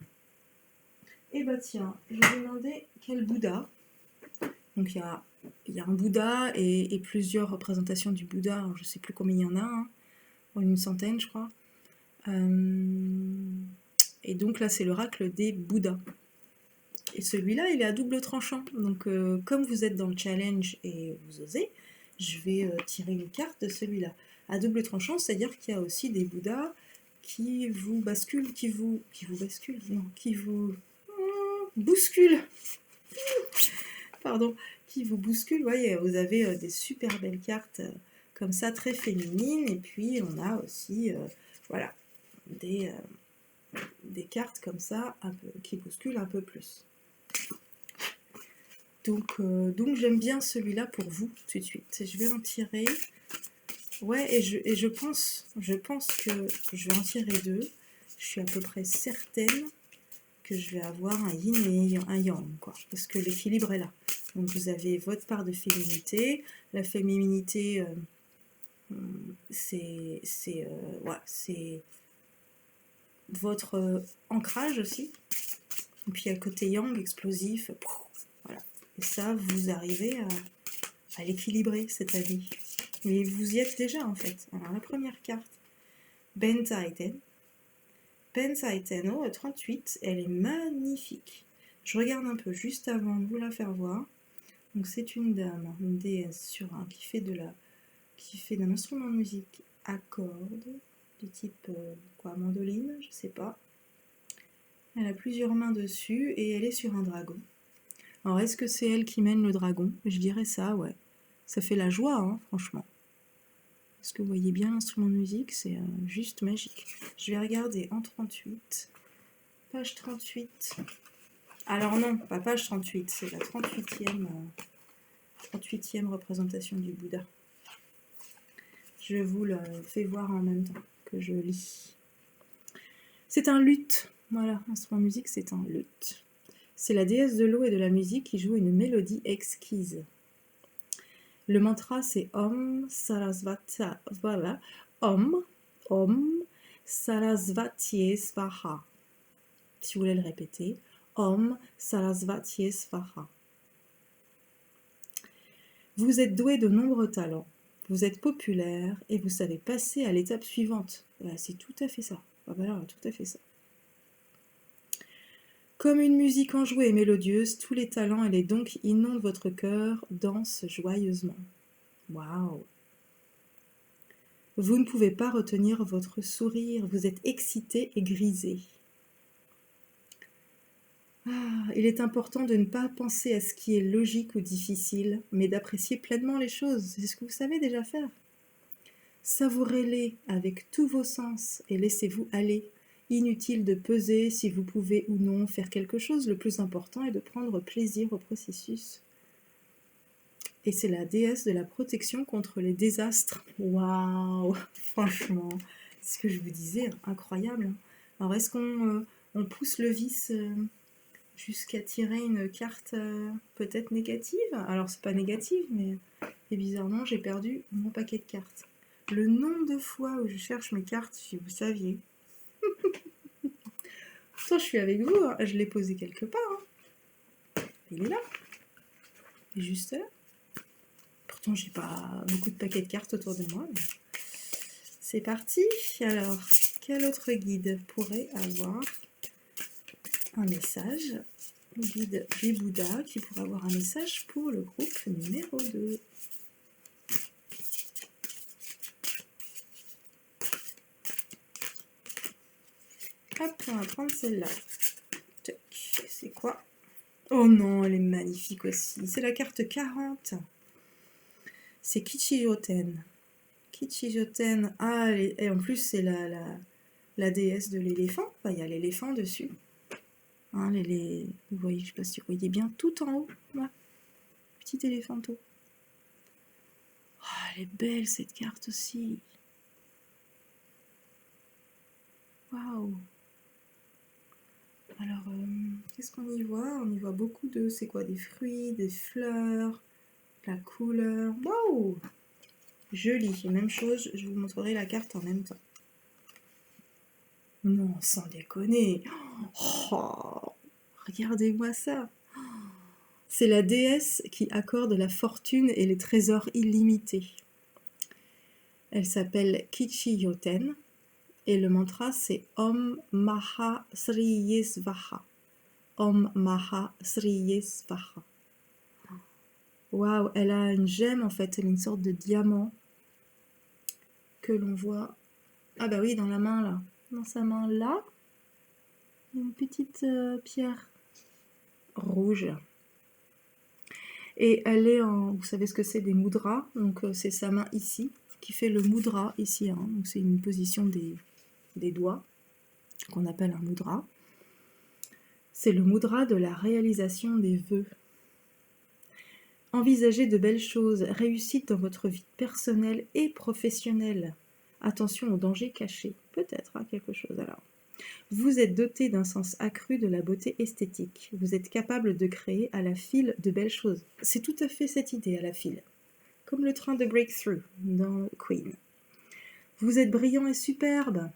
Eh bah tiens, je vais demander quel Bouddha. Donc il y a un Bouddha et plusieurs représentations du Bouddha. Alors, je ne sais plus combien il y en a, hein, une centaine je crois. Et donc là c'est l'oracle des Bouddhas. Et celui-là il est à double tranchant. Donc comme vous êtes dans le challenge et vous osez, je vais tirer une carte de celui-là. À double tranchant, c'est-à-dire qu'il y a aussi des Bouddhas qui vous basculent, qui vous basculent, non, qui vous bousculent. Pardon, qui vous bouscule. Voyez, vous avez des super belles cartes comme ça, très féminines. Et puis, on a aussi, voilà, des cartes comme ça, un peu, qui bousculent un peu plus. Donc j'aime bien celui-là pour vous, tout de suite. Je vais en tirer. Ouais, et je pense que je vais en tirer deux. Je suis à peu près certaine que je vais avoir un yin et un yang, quoi. Parce que l'équilibre est là. Donc vous avez votre part de féminité. La féminité, c'est votre ancrage aussi. Et puis il y a le côté yang, explosif. Voilà. Et ça, vous arrivez à l'équilibrer, cette année. Mais vous y êtes déjà, en fait. Alors la première carte, Bentayten. Bentayten, oh, 38, elle est magnifique. Je regarde un peu juste avant de vous la faire voir. Donc c'est une dame, une déesse qui fait d'un instrument de musique à cordes, du type quoi, mandoline, je sais pas. Elle a plusieurs mains dessus et elle est sur un dragon. Alors est-ce que c'est elle qui mène le dragon? Je dirais ça, ouais. Ça fait la joie, hein, franchement. Est-ce que vous voyez bien l'instrument de musique? C'est juste magique. Je vais regarder en 38. Page 38. Alors non, pas page 38, c'est la 38e représentation du Bouddha. Je vous le fais voir en même temps que je lis. C'est un luth. Voilà, l'instrument de musique, c'est un luth. C'est la déesse de l'eau et de la musique qui joue une mélodie exquise. Le mantra, c'est Om Sarasvata. Voilà. Om Sarasvatye Svaha. Si vous voulez le répéter. Om Sarasvatye Svaha. Vous êtes doué de nombreux talents. Vous êtes populaire et vous savez passer à l'étape suivante. C'est tout à fait ça. Tout à fait ça. Comme une musique enjouée et mélodieuse, tous les talents et les dons qui inondent votre cœur dansent joyeusement. Waouh! Vous ne pouvez pas retenir votre sourire, vous êtes excité et grisé. Il est important de ne pas penser à ce qui est logique ou difficile, mais d'apprécier pleinement les choses. C'est ce que vous savez déjà faire. Savourez-les avec tous vos sens et laissez-vous aller. Inutile de peser si vous pouvez ou non faire quelque chose, le plus important est de prendre plaisir au processus. Et c'est la déesse de la protection contre les désastres. Waouh! Franchement, c'est ce que je vous disais, incroyable. Alors est-ce qu'on on pousse le vice jusqu'à tirer une carte peut-être négative? Alors c'est pas négative, mais et bizarrement j'ai perdu mon paquet de cartes. Le nombre de fois où je cherche mes cartes, si vous saviez. Pourtant, je suis avec vous, hein. Je l'ai posé quelque part. Hein. Il est là. Il est juste là. Pourtant, j'ai pas beaucoup de paquets de cartes autour de moi. Mais... C'est parti. Alors, quel autre guide pourrait avoir un message? Guide des Bouddhas qui pourrait avoir un message pour le groupe numéro 2. Hop, on va prendre celle-là. C'est quoi? Oh non, elle est magnifique aussi. C'est la carte 40. C'est Kichijoten. Kichijoten. Ah, et en plus, c'est la déesse de l'éléphant. Enfin, il y a l'éléphant dessus. Hein, vous voyez, je ne sais pas si vous voyez bien, tout en haut. Là. Petit éléphanteau. Oh, elle est belle cette carte aussi. Waouh. Alors, qu'est-ce qu'on y voit? On y voit beaucoup de... C'est quoi? Des fruits, des fleurs, la couleur. Waouh! Joli. Et même chose, je vous montrerai la carte en même temps. Non, sans déconner. Oh, regardez-moi ça. C'est la déesse qui accorde la fortune et les trésors illimités. Elle s'appelle Kichijoten et le mantra c'est Om Maha Sriye Svaha. Om Maha Sriye Svaha. Waouh, elle a une gemme en fait, elle a une sorte de diamant que l'on voit. Ah bah oui, dans la main là. Dans sa main là, il y a une petite pierre rouge. Et elle est en, vous savez ce que c'est, des mudras, donc c'est sa main ici, qui fait le mudra ici, hein. Donc c'est une position des doigts, qu'on appelle un mudra. C'est le mudra de la réalisation des vœux. Envisagez de belles choses, réussite dans votre vie personnelle et professionnelle. Attention aux dangers cachés, peut-être hein, quelque chose alors. Vous êtes doté d'un sens accru de la beauté esthétique. Vous êtes capable de créer à la file de belles choses. C'est tout à fait cette idée à la file. Comme le train de Breakthrough dans Queen. Vous êtes brillant et superbe.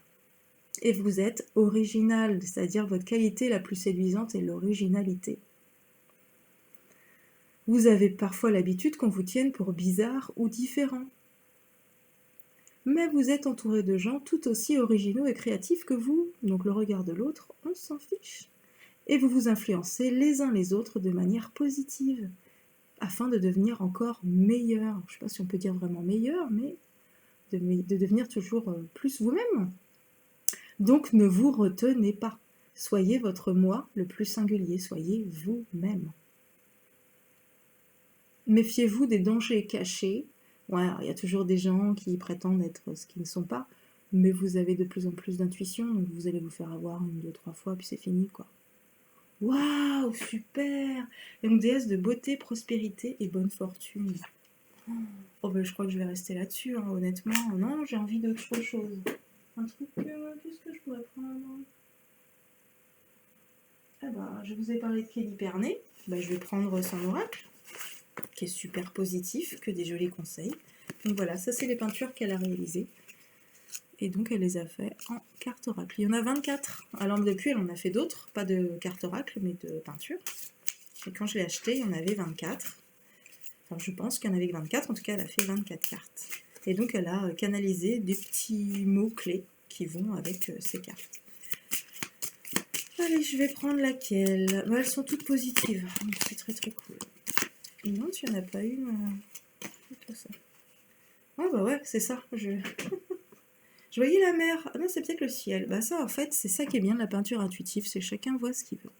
Et vous êtes original, c'est-à-dire votre qualité la plus séduisante est l'originalité. Vous avez parfois l'habitude qu'on vous tienne pour bizarre ou différent. Mais vous êtes entouré de gens tout aussi originaux et créatifs que vous, donc le regard de l'autre, on s'en fiche. et vous vous influencez les uns les autres de manière positive afin de devenir encore meilleur. Je ne sais pas si on peut dire vraiment meilleur, mais de devenir toujours plus vous-même. Donc ne vous retenez pas. Soyez votre moi le plus singulier, soyez vous-même. Méfiez-vous des dangers cachés. Ouais, il y a toujours des gens qui prétendent être ce qu'ils ne sont pas, mais vous avez de plus en plus d'intuition, donc vous allez vous faire avoir 1, 2, 3 fois, puis c'est fini, quoi. Waouh, super! Donc déesse de beauté, prospérité et bonne fortune. Oh ben je crois que je vais rester là-dessus, hein, honnêtement. Non, j'ai envie d'autre chose. Un truc, qu'est-ce que je pourrais prendre? Ah bah, je vous ai parlé de Kelly Pernet. Bah, je vais prendre son oracle, qui est super positif, que des jolis conseils. Donc voilà, ça c'est les peintures qu'elle a réalisées. Et donc elle les a fait en carte oracle. Il y en a 24. Alors depuis, elle en a fait d'autres, pas de carte oracle, mais de peinture. Et quand je l'ai acheté, il y en avait 24. Enfin, je pense qu'il y en avait 24, en tout cas, elle a fait 24 cartes. Et donc, elle a canalisé des petits mots-clés qui vont avec ces cartes. Allez, je vais prendre laquelle? Bah, elles sont toutes positives, donc c'est très très cool. Et non, tu n'y en as pas une. Ça. Ah bah ouais, c'est ça. Je voyais la mer. Ah non, c'est peut-être le ciel. Bah ça, en fait, c'est ça qui est bien de la peinture intuitive, c'est chacun voit ce qu'il veut.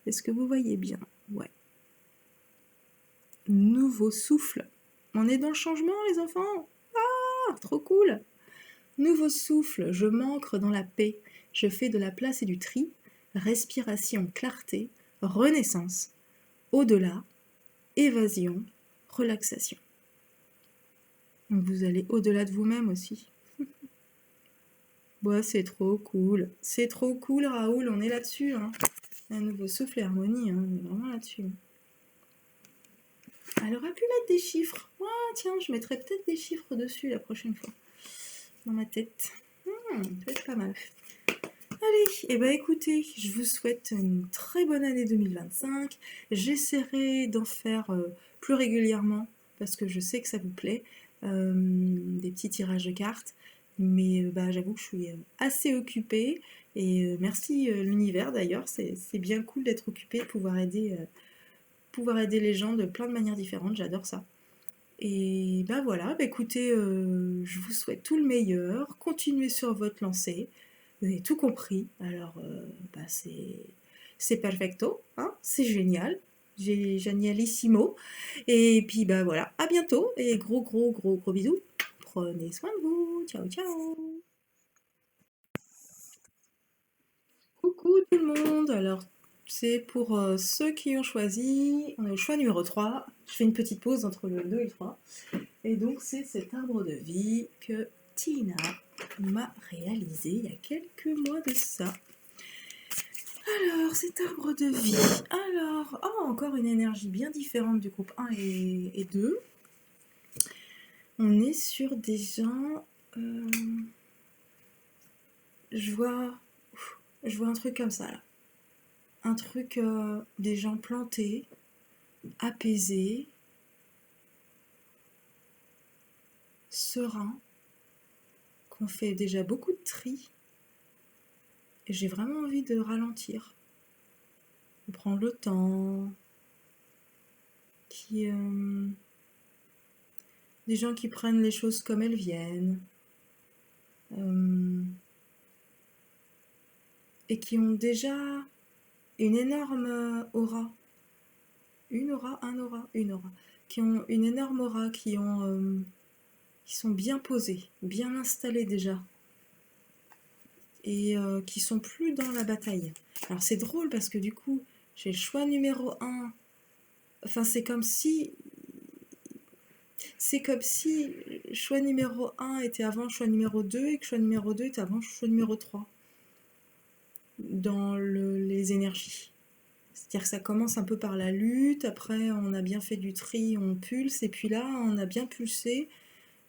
Est-ce que vous voyez bien? Ouais. Nouveau souffle. On est dans le changement, les enfants? Ah, trop cool! Nouveau souffle, je m'ancre dans la paix, je fais de la place et du tri, respiration, clarté, renaissance, au-delà, évasion, relaxation. Donc vous allez au-delà de vous-même aussi. Ouais, c'est trop cool. C'est trop cool, Raoul, on est là-dessus. Hein. Un nouveau souffle et harmonie, hein, on est vraiment là-dessus. Elle aurait pu mettre des chiffres. Ah, tiens, je mettrai peut-être des chiffres dessus la prochaine fois. Dans ma tête. Ça peut être pas mal. Allez, et bah écoutez, je vous souhaite une très bonne année 2025. J'essaierai d'en faire plus régulièrement parce que je sais que ça vous plaît, des petits tirages de cartes. Mais bah, j'avoue que je suis assez occupée et merci l'univers d'ailleurs, c'est bien cool d'être occupée, de pouvoir aider les gens de plein de manières différentes, j'adore ça. Et bah voilà, bah écoutez, je vous souhaite tout le meilleur, continuez sur votre lancée, vous avez tout compris, alors bah c'est perfecto, hein, c'est génial, génialissimo, et puis bah voilà, à bientôt, et gros gros gros gros bisous, prenez soin de vous, ciao ciao. Coucou tout le monde, alors c'est pour ceux qui ont choisi, on est au choix numéro 3, je fais une petite pause entre le 2 et le 3. Et donc c'est cet arbre de vie que Tina m'a réalisé il y a quelques mois de ça. Alors cet arbre de vie, alors encore une énergie bien différente du groupe 1 et 2. On est sur des gens, je vois un truc comme ça là. Un truc, des gens plantés, apaisés, sereins, qu'on fait déjà beaucoup de tri. Et j'ai vraiment envie de ralentir, de prendre le temps, des gens qui prennent les choses comme elles viennent, et qui ont déjà une énorme aura, une aura, qui ont une énorme aura, qui sont bien posés, bien installés déjà, et qui sont plus dans la bataille. Alors c'est drôle parce que du coup, j'ai le choix numéro 1, enfin c'est comme si choix numéro 1 était avant choix numéro 2 et que choix numéro 2 était avant choix numéro 3 dans les énergies. C'est-à-dire que ça commence un peu par la lutte, après on a bien fait du tri, on pulse, et puis là on a bien pulsé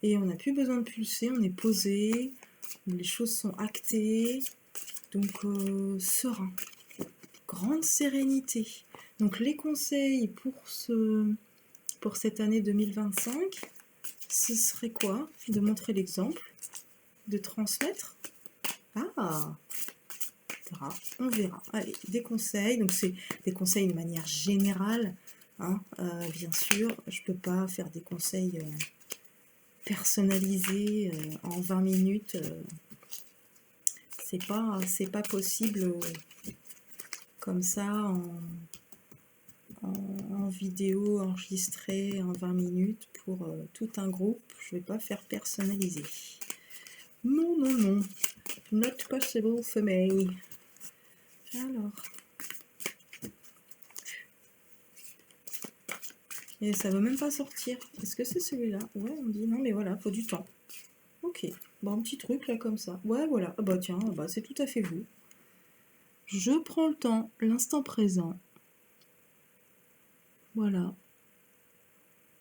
et on n'a plus besoin de pulser, on est posé, les choses sont actées, donc serein, grande sérénité. Donc les conseils pour cette année 2025, ce serait quoi? De montrer l'exemple, de transmettre. Ah, verra, on verra. Allez, des conseils, donc c'est des conseils de manière générale, hein, bien sûr, je peux pas faire des conseils personnalisés en 20 minutes, c'est pas possible comme ça en vidéo enregistrée en 20 minutes pour tout un groupe, je vais pas faire personnalisé. Non, non, non. Not possible for me. Alors. Et ça veut même pas sortir. Est-ce que c'est celui-là? Ouais, on dit non, mais voilà, faut du temps. Ok. Bon, un petit truc là comme ça. Ouais, voilà. Ah bah tiens, bah, c'est tout à fait vous. Je prends le temps, l'instant présent. Voilà.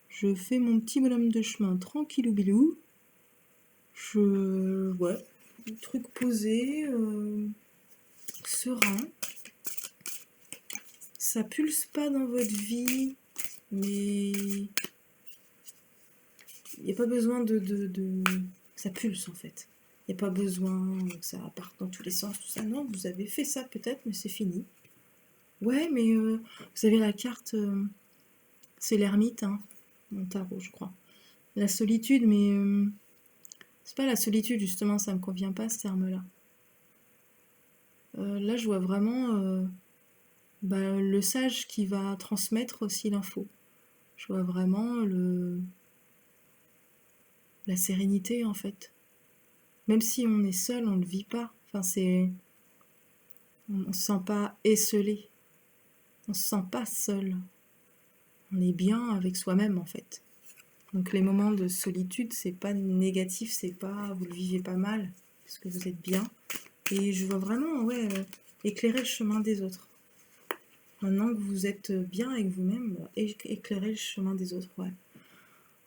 Je fais mon petit bonhomme de chemin tranquillou bilou. Ouais, truc posé, serein. Ça pulse pas dans votre vie, mais il n'y a pas besoin de... Ça pulse en fait. Il n'y a pas besoin que ça parte dans tous les sens, tout ça. Non, vous avez fait ça peut-être, mais c'est fini. Ouais, mais vous avez la carte, c'est l'ermite, hein, mon tarot, je crois. La solitude, mais c'est pas la solitude, justement, ça me convient pas ce terme-là. Là, je vois vraiment le sage qui va transmettre aussi l'info. Je vois vraiment la sérénité, en fait. Même si on est seul, on ne le vit pas. Enfin, on se sent pas esselé. On se sent pas seul. On est bien avec soi-même, en fait. Donc les moments de solitude, c'est pas négatif, c'est pas vous le vivez pas mal, parce que vous êtes bien. Et je vois vraiment, ouais, éclairer le chemin des autres. Maintenant que vous êtes bien avec vous-même, éclairer le chemin des autres, ouais.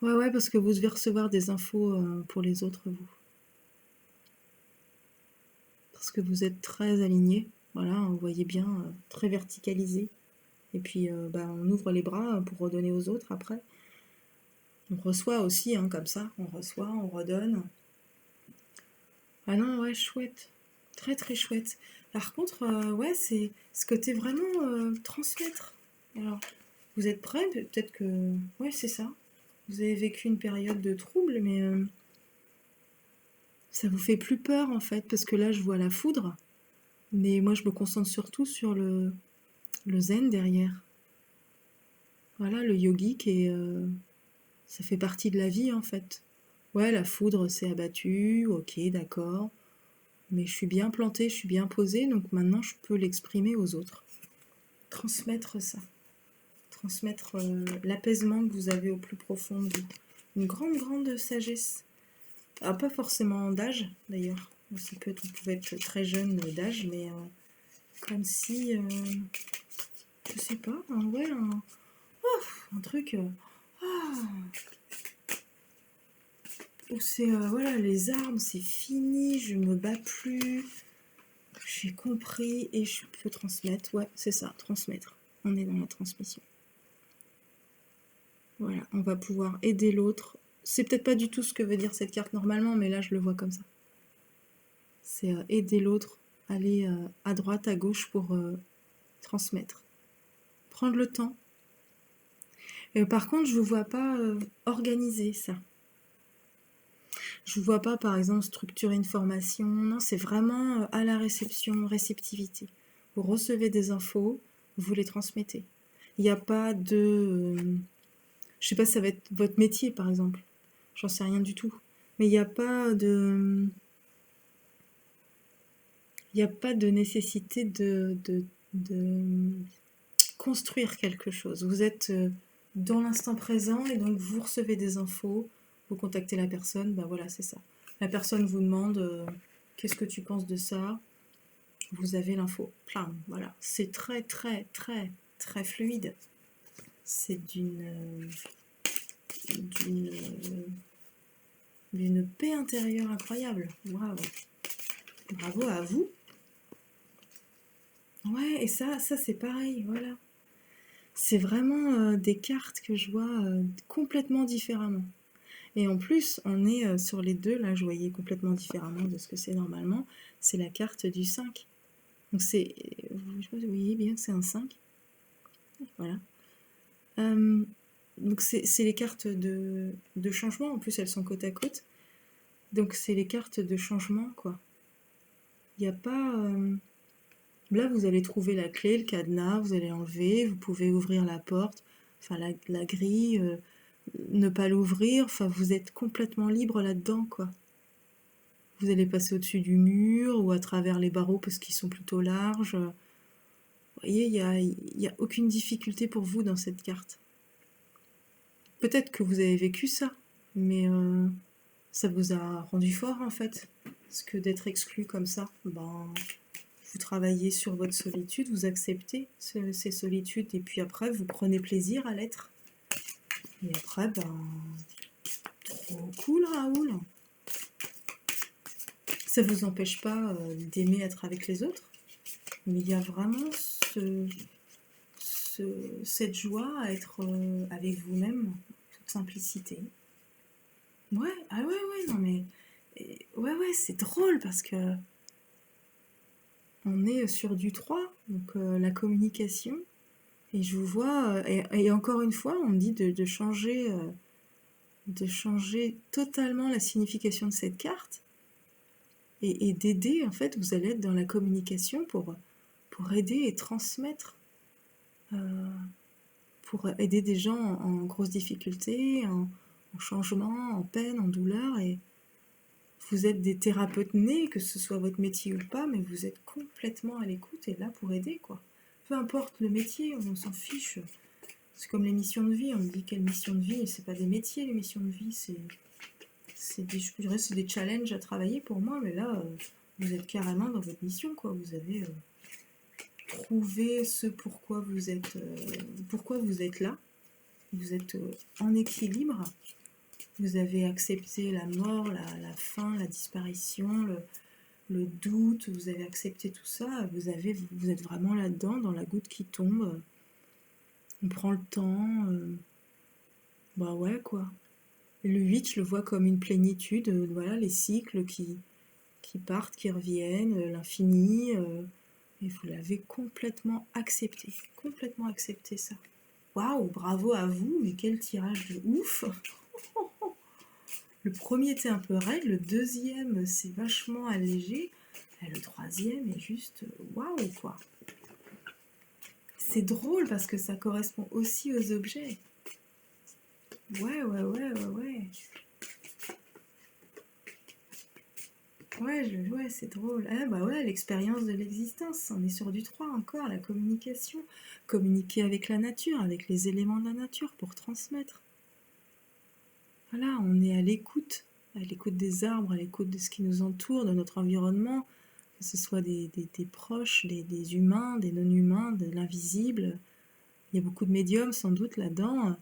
Ouais, ouais, parce que vous devez recevoir des infos pour les autres, vous. Parce que vous êtes très aligné, voilà, vous voyez bien, très verticalisé. Et puis, on ouvre les bras pour redonner aux autres après. On reçoit aussi, hein, comme ça, on reçoit, on redonne. Ah non, ouais, chouette. Très très chouette. Par contre, ouais, c'est ce côté vraiment transmettre. Alors, vous êtes prêts? Peut-être que... Ouais, c'est ça. Vous avez vécu une période de trouble, mais ça vous fait plus peur en fait, parce que là, je vois la foudre. Mais moi, je me concentre surtout sur le zen derrière. Voilà, le yogi qui est... ça fait partie de la vie en fait. Ouais, la foudre s'est abattue, ok, d'accord. Mais je suis bien plantée, je suis bien posée, donc maintenant je peux l'exprimer aux autres. Transmettre ça. Transmettre l'apaisement que vous avez au plus profond de vous. Une grande, grande sagesse. Ah, pas forcément d'âge, d'ailleurs. Vous pouvez être très jeune d'âge, mais comme si... je sais pas, ouais, un truc... où c'est... voilà, les armes, c'est fini, je me bats plus... J'ai compris et je peux transmettre. Ouais, c'est ça, transmettre. On est dans la transmission. Voilà, on va pouvoir aider l'autre. C'est peut-être pas du tout ce que veut dire cette carte normalement, mais là je le vois comme ça. C'est aider l'autre, aller à droite, à gauche pour transmettre. Prendre le temps. Par contre, je ne vois pas organiser ça. Je ne vois pas, par exemple, structurer une formation. Non, c'est vraiment à la réception, réceptivité. Vous recevez des infos, vous les transmettez. Il n'y a pas de... je sais pas si ça va être votre métier, par exemple. J'en sais rien du tout. Mais il n'y a pas de... Il n'y a pas de nécessité de construire quelque chose. Vous êtes dans l'instant présent et donc vous recevez des infos, vous contactez la personne, ben voilà, c'est ça. La personne vous demande qu'est-ce que tu penses de ça, vous avez l'info. Plein, voilà. C'est très, très, très, très fluide. C'est d'une paix intérieure incroyable. Bravo. Bravo à vous. Ouais, et ça c'est pareil, voilà. C'est vraiment des cartes que je vois complètement différemment. Et en plus, on est sur les deux, là je voyais complètement différemment de ce que c'est normalement, c'est la carte du 5. Donc c'est, je sais pas si vous voyez bien que c'est un 5. Voilà. Euh, donc c'est les cartes de changement, en plus elles sont côte à côte. Donc c'est les cartes de changement, quoi. Il n'y a pas... Là, vous allez trouver la clé, le cadenas, vous allez enlever, vous pouvez ouvrir la porte, enfin la grille, ne pas l'ouvrir, enfin vous êtes complètement libre là-dedans, quoi. Vous allez passer au-dessus du mur ou à travers les barreaux parce qu'ils sont plutôt larges. Vous voyez, y a aucune difficulté pour vous dans cette carte. Peut-être que vous avez vécu ça, mais ça vous a rendu fort en fait. Parce que d'être exclu comme ça, ben, vous travaillez sur votre solitude, vous acceptez ces solitudes et puis après vous prenez plaisir à l'être. Et après, ben, trop cool Raoul. Ça vous empêche pas d'aimer être avec les autres, mais il y a vraiment cette joie à être avec vous-même, toute simplicité. Ouais, ah ouais, non mais... ouais, c'est drôle parce que on est sur du 3, donc la communication, et je vous vois, et encore une fois, on me dit de changer totalement la signification de cette carte, et d'aider, en fait, vous allez être dans la communication pour aider et transmettre, euh, pour aider des gens en grosse difficulté, en changement, en peine, en douleur, et vous êtes des thérapeutes nés, que ce soit votre métier ou pas, mais vous êtes complètement à l'écoute et là pour aider, quoi. Peu importe le métier, on s'en fiche. C'est comme les missions de vie, on me dit quelle mission de vie, et c'est pas des métiers, les missions de vie, je dirais, c'est des challenges à travailler pour moi, mais là, vous êtes carrément dans votre mission, quoi. Vous avez trouvé ce pourquoi vous êtes là. Vous êtes en équilibre. Vous avez accepté la mort, la fin, la disparition, le doute, vous avez accepté tout ça, vous êtes vraiment là-dedans, dans la goutte qui tombe. On prend le temps. Bah ouais, quoi. Le 8, je le vois comme une plénitude, voilà, les cycles qui partent, qui reviennent, l'infini, et vous l'avez complètement accepté ça. Waouh, bravo à vous, mais quel tirage de ouf! Le premier était un peu raide, le deuxième c'est vachement allégé, et le troisième est juste waouh, quoi. C'est drôle parce que ça correspond aussi aux objets. Ouais. Ouais, c'est drôle. Ah bah ouais, l'expérience de l'existence. On est sur du 3 encore, la communication. Communiquer avec la nature, avec les éléments de la nature pour transmettre. Voilà, on est à l'écoute des arbres, à l'écoute de ce qui nous entoure, de notre environnement, que ce soit des proches, des humains, des non-humains, de l'invisible. Il y a beaucoup de médiums sans doute là-dedans,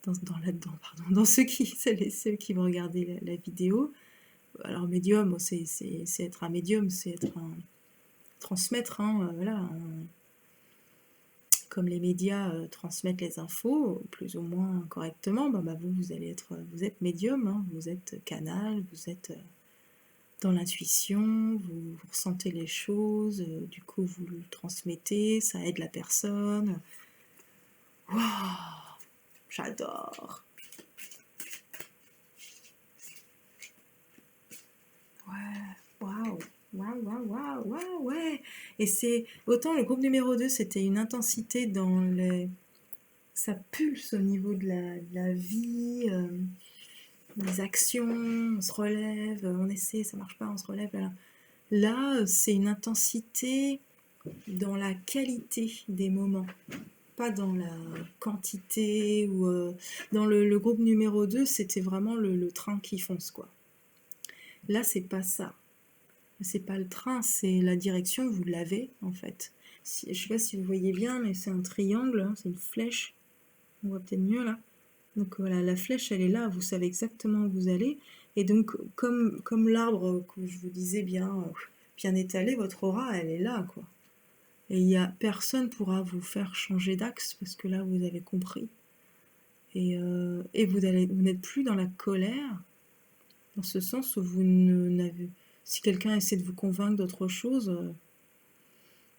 dans ceux ceux qui vont regarder la vidéo. Alors médium, c'est être un médium, c'est être un transmettre, hein, voilà, comme les médias transmettent les infos plus ou moins correctement, vous êtes médium, hein, vous êtes canal, vous êtes dans l'intuition, vous ressentez les choses, du coup vous le transmettez, ça aide la personne. Waouh, j'adore. Waouh, ouais. Et c'est autant le groupe numéro 2 c'était une intensité dans les... Ça pulse au niveau de la vie, les actions, on se relève, on essaie, ça marche pas, on se relève. Voilà. Là, c'est une intensité dans la qualité des moments, pas dans la quantité ou dans le groupe numéro 2 c'était vraiment le train qui fonce, quoi. Là, c'est pas ça. C'est pas le train, c'est la direction, vous l'avez en fait. Je sais pas si vous voyez bien, mais c'est un triangle, hein, c'est une flèche. On voit peut-être mieux là. Donc voilà, la flèche elle est là, vous savez exactement où vous allez. Et donc comme l'arbre que je vous disais bien étalé, votre aura elle est là, quoi. Et personne pourra vous faire changer d'axe parce que là vous avez compris. Et vous n'êtes plus dans la colère, dans ce sens où vous n'avez... Si quelqu'un essaie de vous convaincre d'autre chose,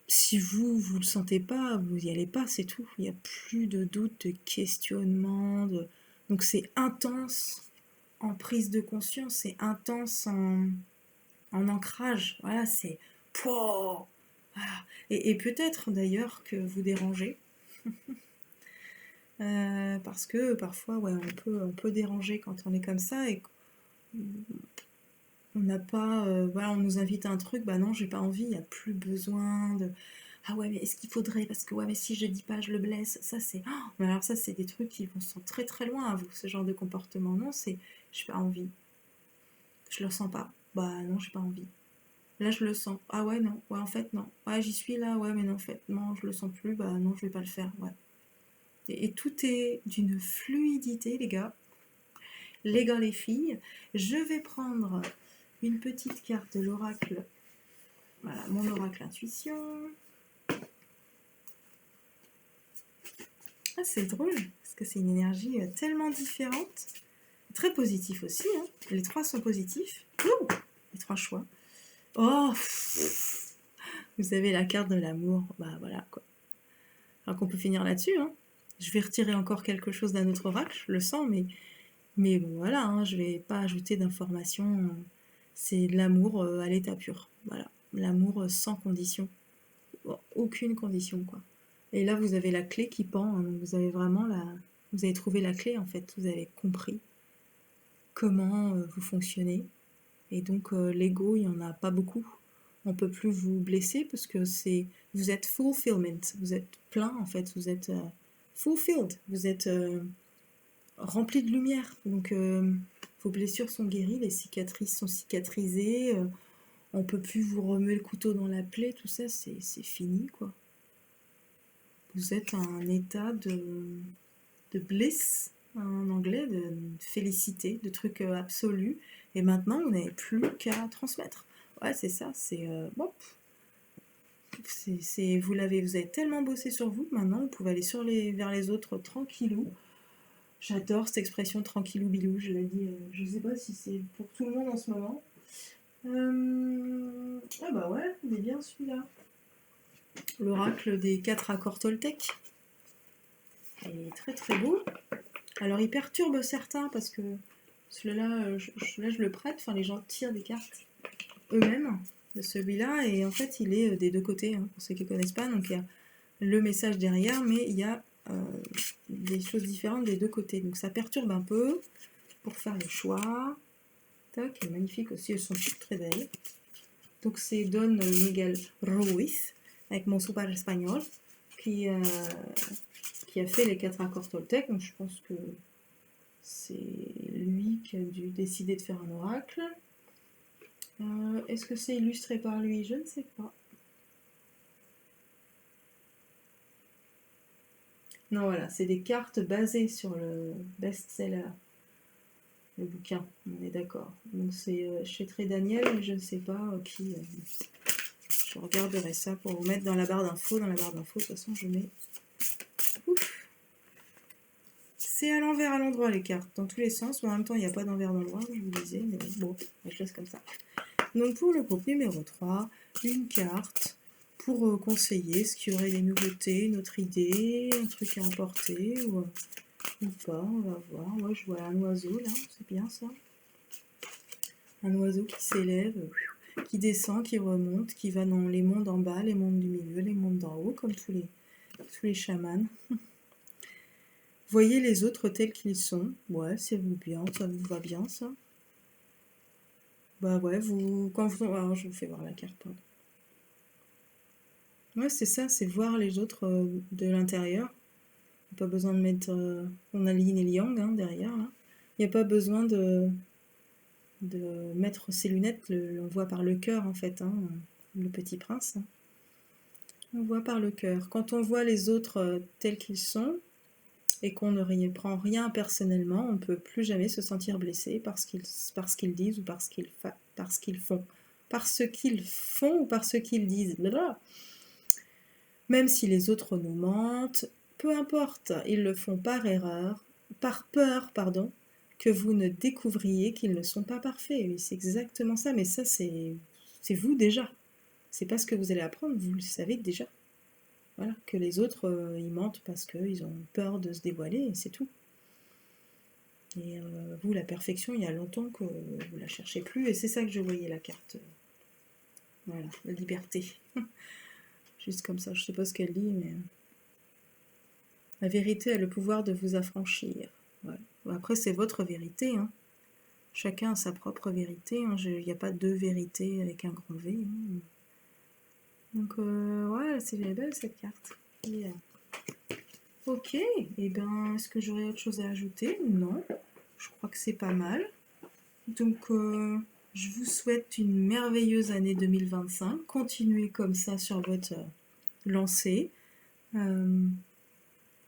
Si vous le sentez pas, vous y allez pas, c'est tout. Il n'y a plus de doute, de questionnement. Donc c'est intense en prise de conscience, c'est intense en ancrage. Voilà, c'est... Pouah. Voilà. Et peut-être d'ailleurs que vous dérangez. Parce que parfois, ouais, on peut déranger quand on est comme ça et on n'a pas... voilà, on nous invite à un truc, bah non, j'ai pas envie, il n'y a plus besoin de... Ah ouais, mais est-ce qu'il faudrait? Parce que ouais, mais si je dis pas, je le blesse. Ça, c'est... Oh, mais alors ça, c'est des trucs qui vont sont très très loin à vous, ce genre de comportement. Non, c'est... J'ai pas envie. Je le sens pas. Bah non, j'ai pas envie. Là, je le sens. Ah ouais, non. Ouais, en fait, non. Ouais, j'y suis là. Ouais, mais non, en fait, non, je le sens plus. Bah non, je vais pas le faire. Ouais. Et tout est d'une fluidité, les gars. Les gars, les filles. Je vais prendre une petite carte de l'oracle. Voilà, mon oracle intuition. Ah, c'est drôle, parce que c'est une énergie tellement différente. Très positif aussi, hein. Les trois sont positifs. Ouh, les trois choix. Oh, vous avez la carte de l'amour. Bah voilà, quoi. Alors qu'on peut finir là-dessus, hein. Je vais retirer encore quelque chose d'un autre oracle, je le sens, mais bon, voilà, hein, je vais pas ajouter d'informations. C'est de l'amour à l'état pur. Voilà, l'amour sans condition. Bon, aucune condition, quoi. Et là, vous avez la clé qui pend, hein, donc vous avez vraiment vous avez trouvé la clé, en fait. Vous avez compris comment vous fonctionnez. Et donc, l'ego, il n'y en a pas beaucoup. On peut plus vous blesser parce que vous êtes fulfillment, vous êtes plein, en fait. Vous êtes fulfilled, vous êtes rempli de lumière. Donc, vos blessures sont guéries, les cicatrices sont cicatrisées. On peut plus vous remuer le couteau dans la plaie, tout ça, c'est fini, quoi. Vous êtes à un état de bliss, en anglais, de félicité, de truc absolu. Et maintenant, vous n'avez plus qu'à transmettre. Ouais, c'est ça, c'est... bon, vous avez tellement bossé sur vous que maintenant, vous pouvez aller vers les autres tranquillou. J'adore cette expression tranquillou bilou, je l'ai dit, je sais pas si c'est pour tout le monde en ce moment. Ah bah ouais, il est bien celui-là. L'oracle des 4 accords Toltec. Il est très très beau. Alors il perturbe certains parce que celui-là, je le prête, enfin les gens tirent des cartes eux-mêmes de celui-là et en fait il est des deux côtés, hein, pour ceux qui ne connaissent pas, donc il y a le message derrière mais il y a des choses différentes des deux côtés, donc ça perturbe un peu pour faire le choix. Tac, elle est magnifique aussi, elles sont toutes très belles. Donc c'est Don Miguel Ruiz avec mon super espagnol qui a fait les 4 accords Toltec, donc je pense que c'est lui qui a dû décider de faire un oracle. Est-ce que c'est illustré par lui? Je ne sais pas. Non, voilà, c'est des cartes basées sur le best-seller, le bouquin, on est d'accord. Donc c'est chez Très Daniel, mais je ne sais pas qui. Je regarderai ça pour vous mettre dans la barre d'infos. Dans la barre d'infos, de toute façon, je mets... Ouf. C'est à l'envers, à l'endroit, les cartes, dans tous les sens. Mais en même temps, il n'y a pas d'envers dans le droit, je vous le disais, mais bon, je laisse comme ça. Donc pour le groupe numéro 3, une carte pour conseiller ce qui aurait des nouveautés, une autre idée, un truc à apporter ou pas, on va voir. Moi je vois un oiseau là, c'est bien ça. Un oiseau qui s'élève, qui descend, qui remonte, qui va dans les mondes en bas, les mondes du milieu, les mondes d'en haut, comme tous les chamans. Voyez les autres tels qu'ils sont. Ouais, c'est vous bien, ça vous va bien ça. Bah ouais, alors je vous fais voir la carte, pardon. Ouais, c'est ça, c'est voir les autres de l'intérieur. Pas besoin de mettre... on a le yin et le yang hein, derrière, là. Il n'y a pas besoin de mettre ses lunettes, on voit par le cœur, en fait, hein, le petit prince. Hein. On voit par le cœur. Quand on voit les autres tels qu'ils sont, et qu'on ne prend rien personnellement, on ne peut plus jamais se sentir blessé parce qu'ils disent ou parce qu'ils font. Par ce qu'ils font ou par ce qu'ils disent. Blablabla. Même si les autres nous mentent, peu importe, ils le font par peur, pardon, que vous ne découvriez qu'ils ne sont pas parfaits. Oui, c'est exactement ça, mais ça c'est vous déjà. c'est pas ce que vous allez apprendre, vous le savez déjà. Voilà, que les autres, ils mentent parce qu'ils ont peur de se dévoiler, et c'est tout. Et vous, la perfection, il y a longtemps que vous la cherchez plus, et c'est ça que je voyais, la carte. Voilà, la liberté. Juste comme ça, je sais pas ce qu'elle dit, mais... La vérité a le pouvoir de vous affranchir. Voilà. Après, c'est votre vérité, hein. Chacun a sa propre vérité, hein. Il n'y a pas deux vérités avec un grand V, hein. Donc, ouais, c'est belle cette carte. Yeah. Ok, et ben, est-ce que j'aurais autre chose à ajouter? Non, je crois que c'est pas mal. Donc, je vous souhaite une merveilleuse année 2025. Continuez comme ça sur votre lancée.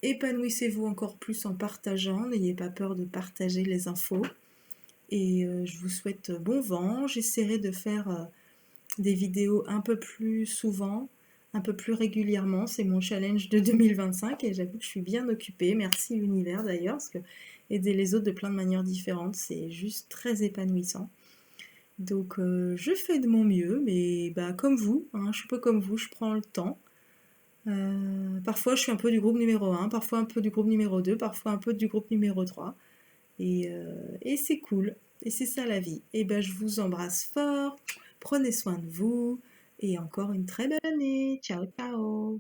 Épanouissez-vous encore plus en partageant. N'ayez pas peur de partager les infos. Et je vous souhaite bon vent. J'essaierai de faire des vidéos un peu plus souvent, un peu plus régulièrement. C'est mon challenge de 2025 et j'avoue que je suis bien occupée. Merci l'univers d'ailleurs, parce que aider les autres de plein de manières différentes, c'est juste très épanouissant. Donc je fais de mon mieux, mais bah, comme vous, hein, je suis pas comme vous, je prends le temps. Parfois je suis un peu du groupe numéro 1, parfois un peu du groupe numéro 2, parfois un peu du groupe numéro 3. Et c'est cool. Et c'est ça la vie. Et ben je vous embrasse fort. Prenez soin de vous. Et encore une très belle année. Ciao, ciao.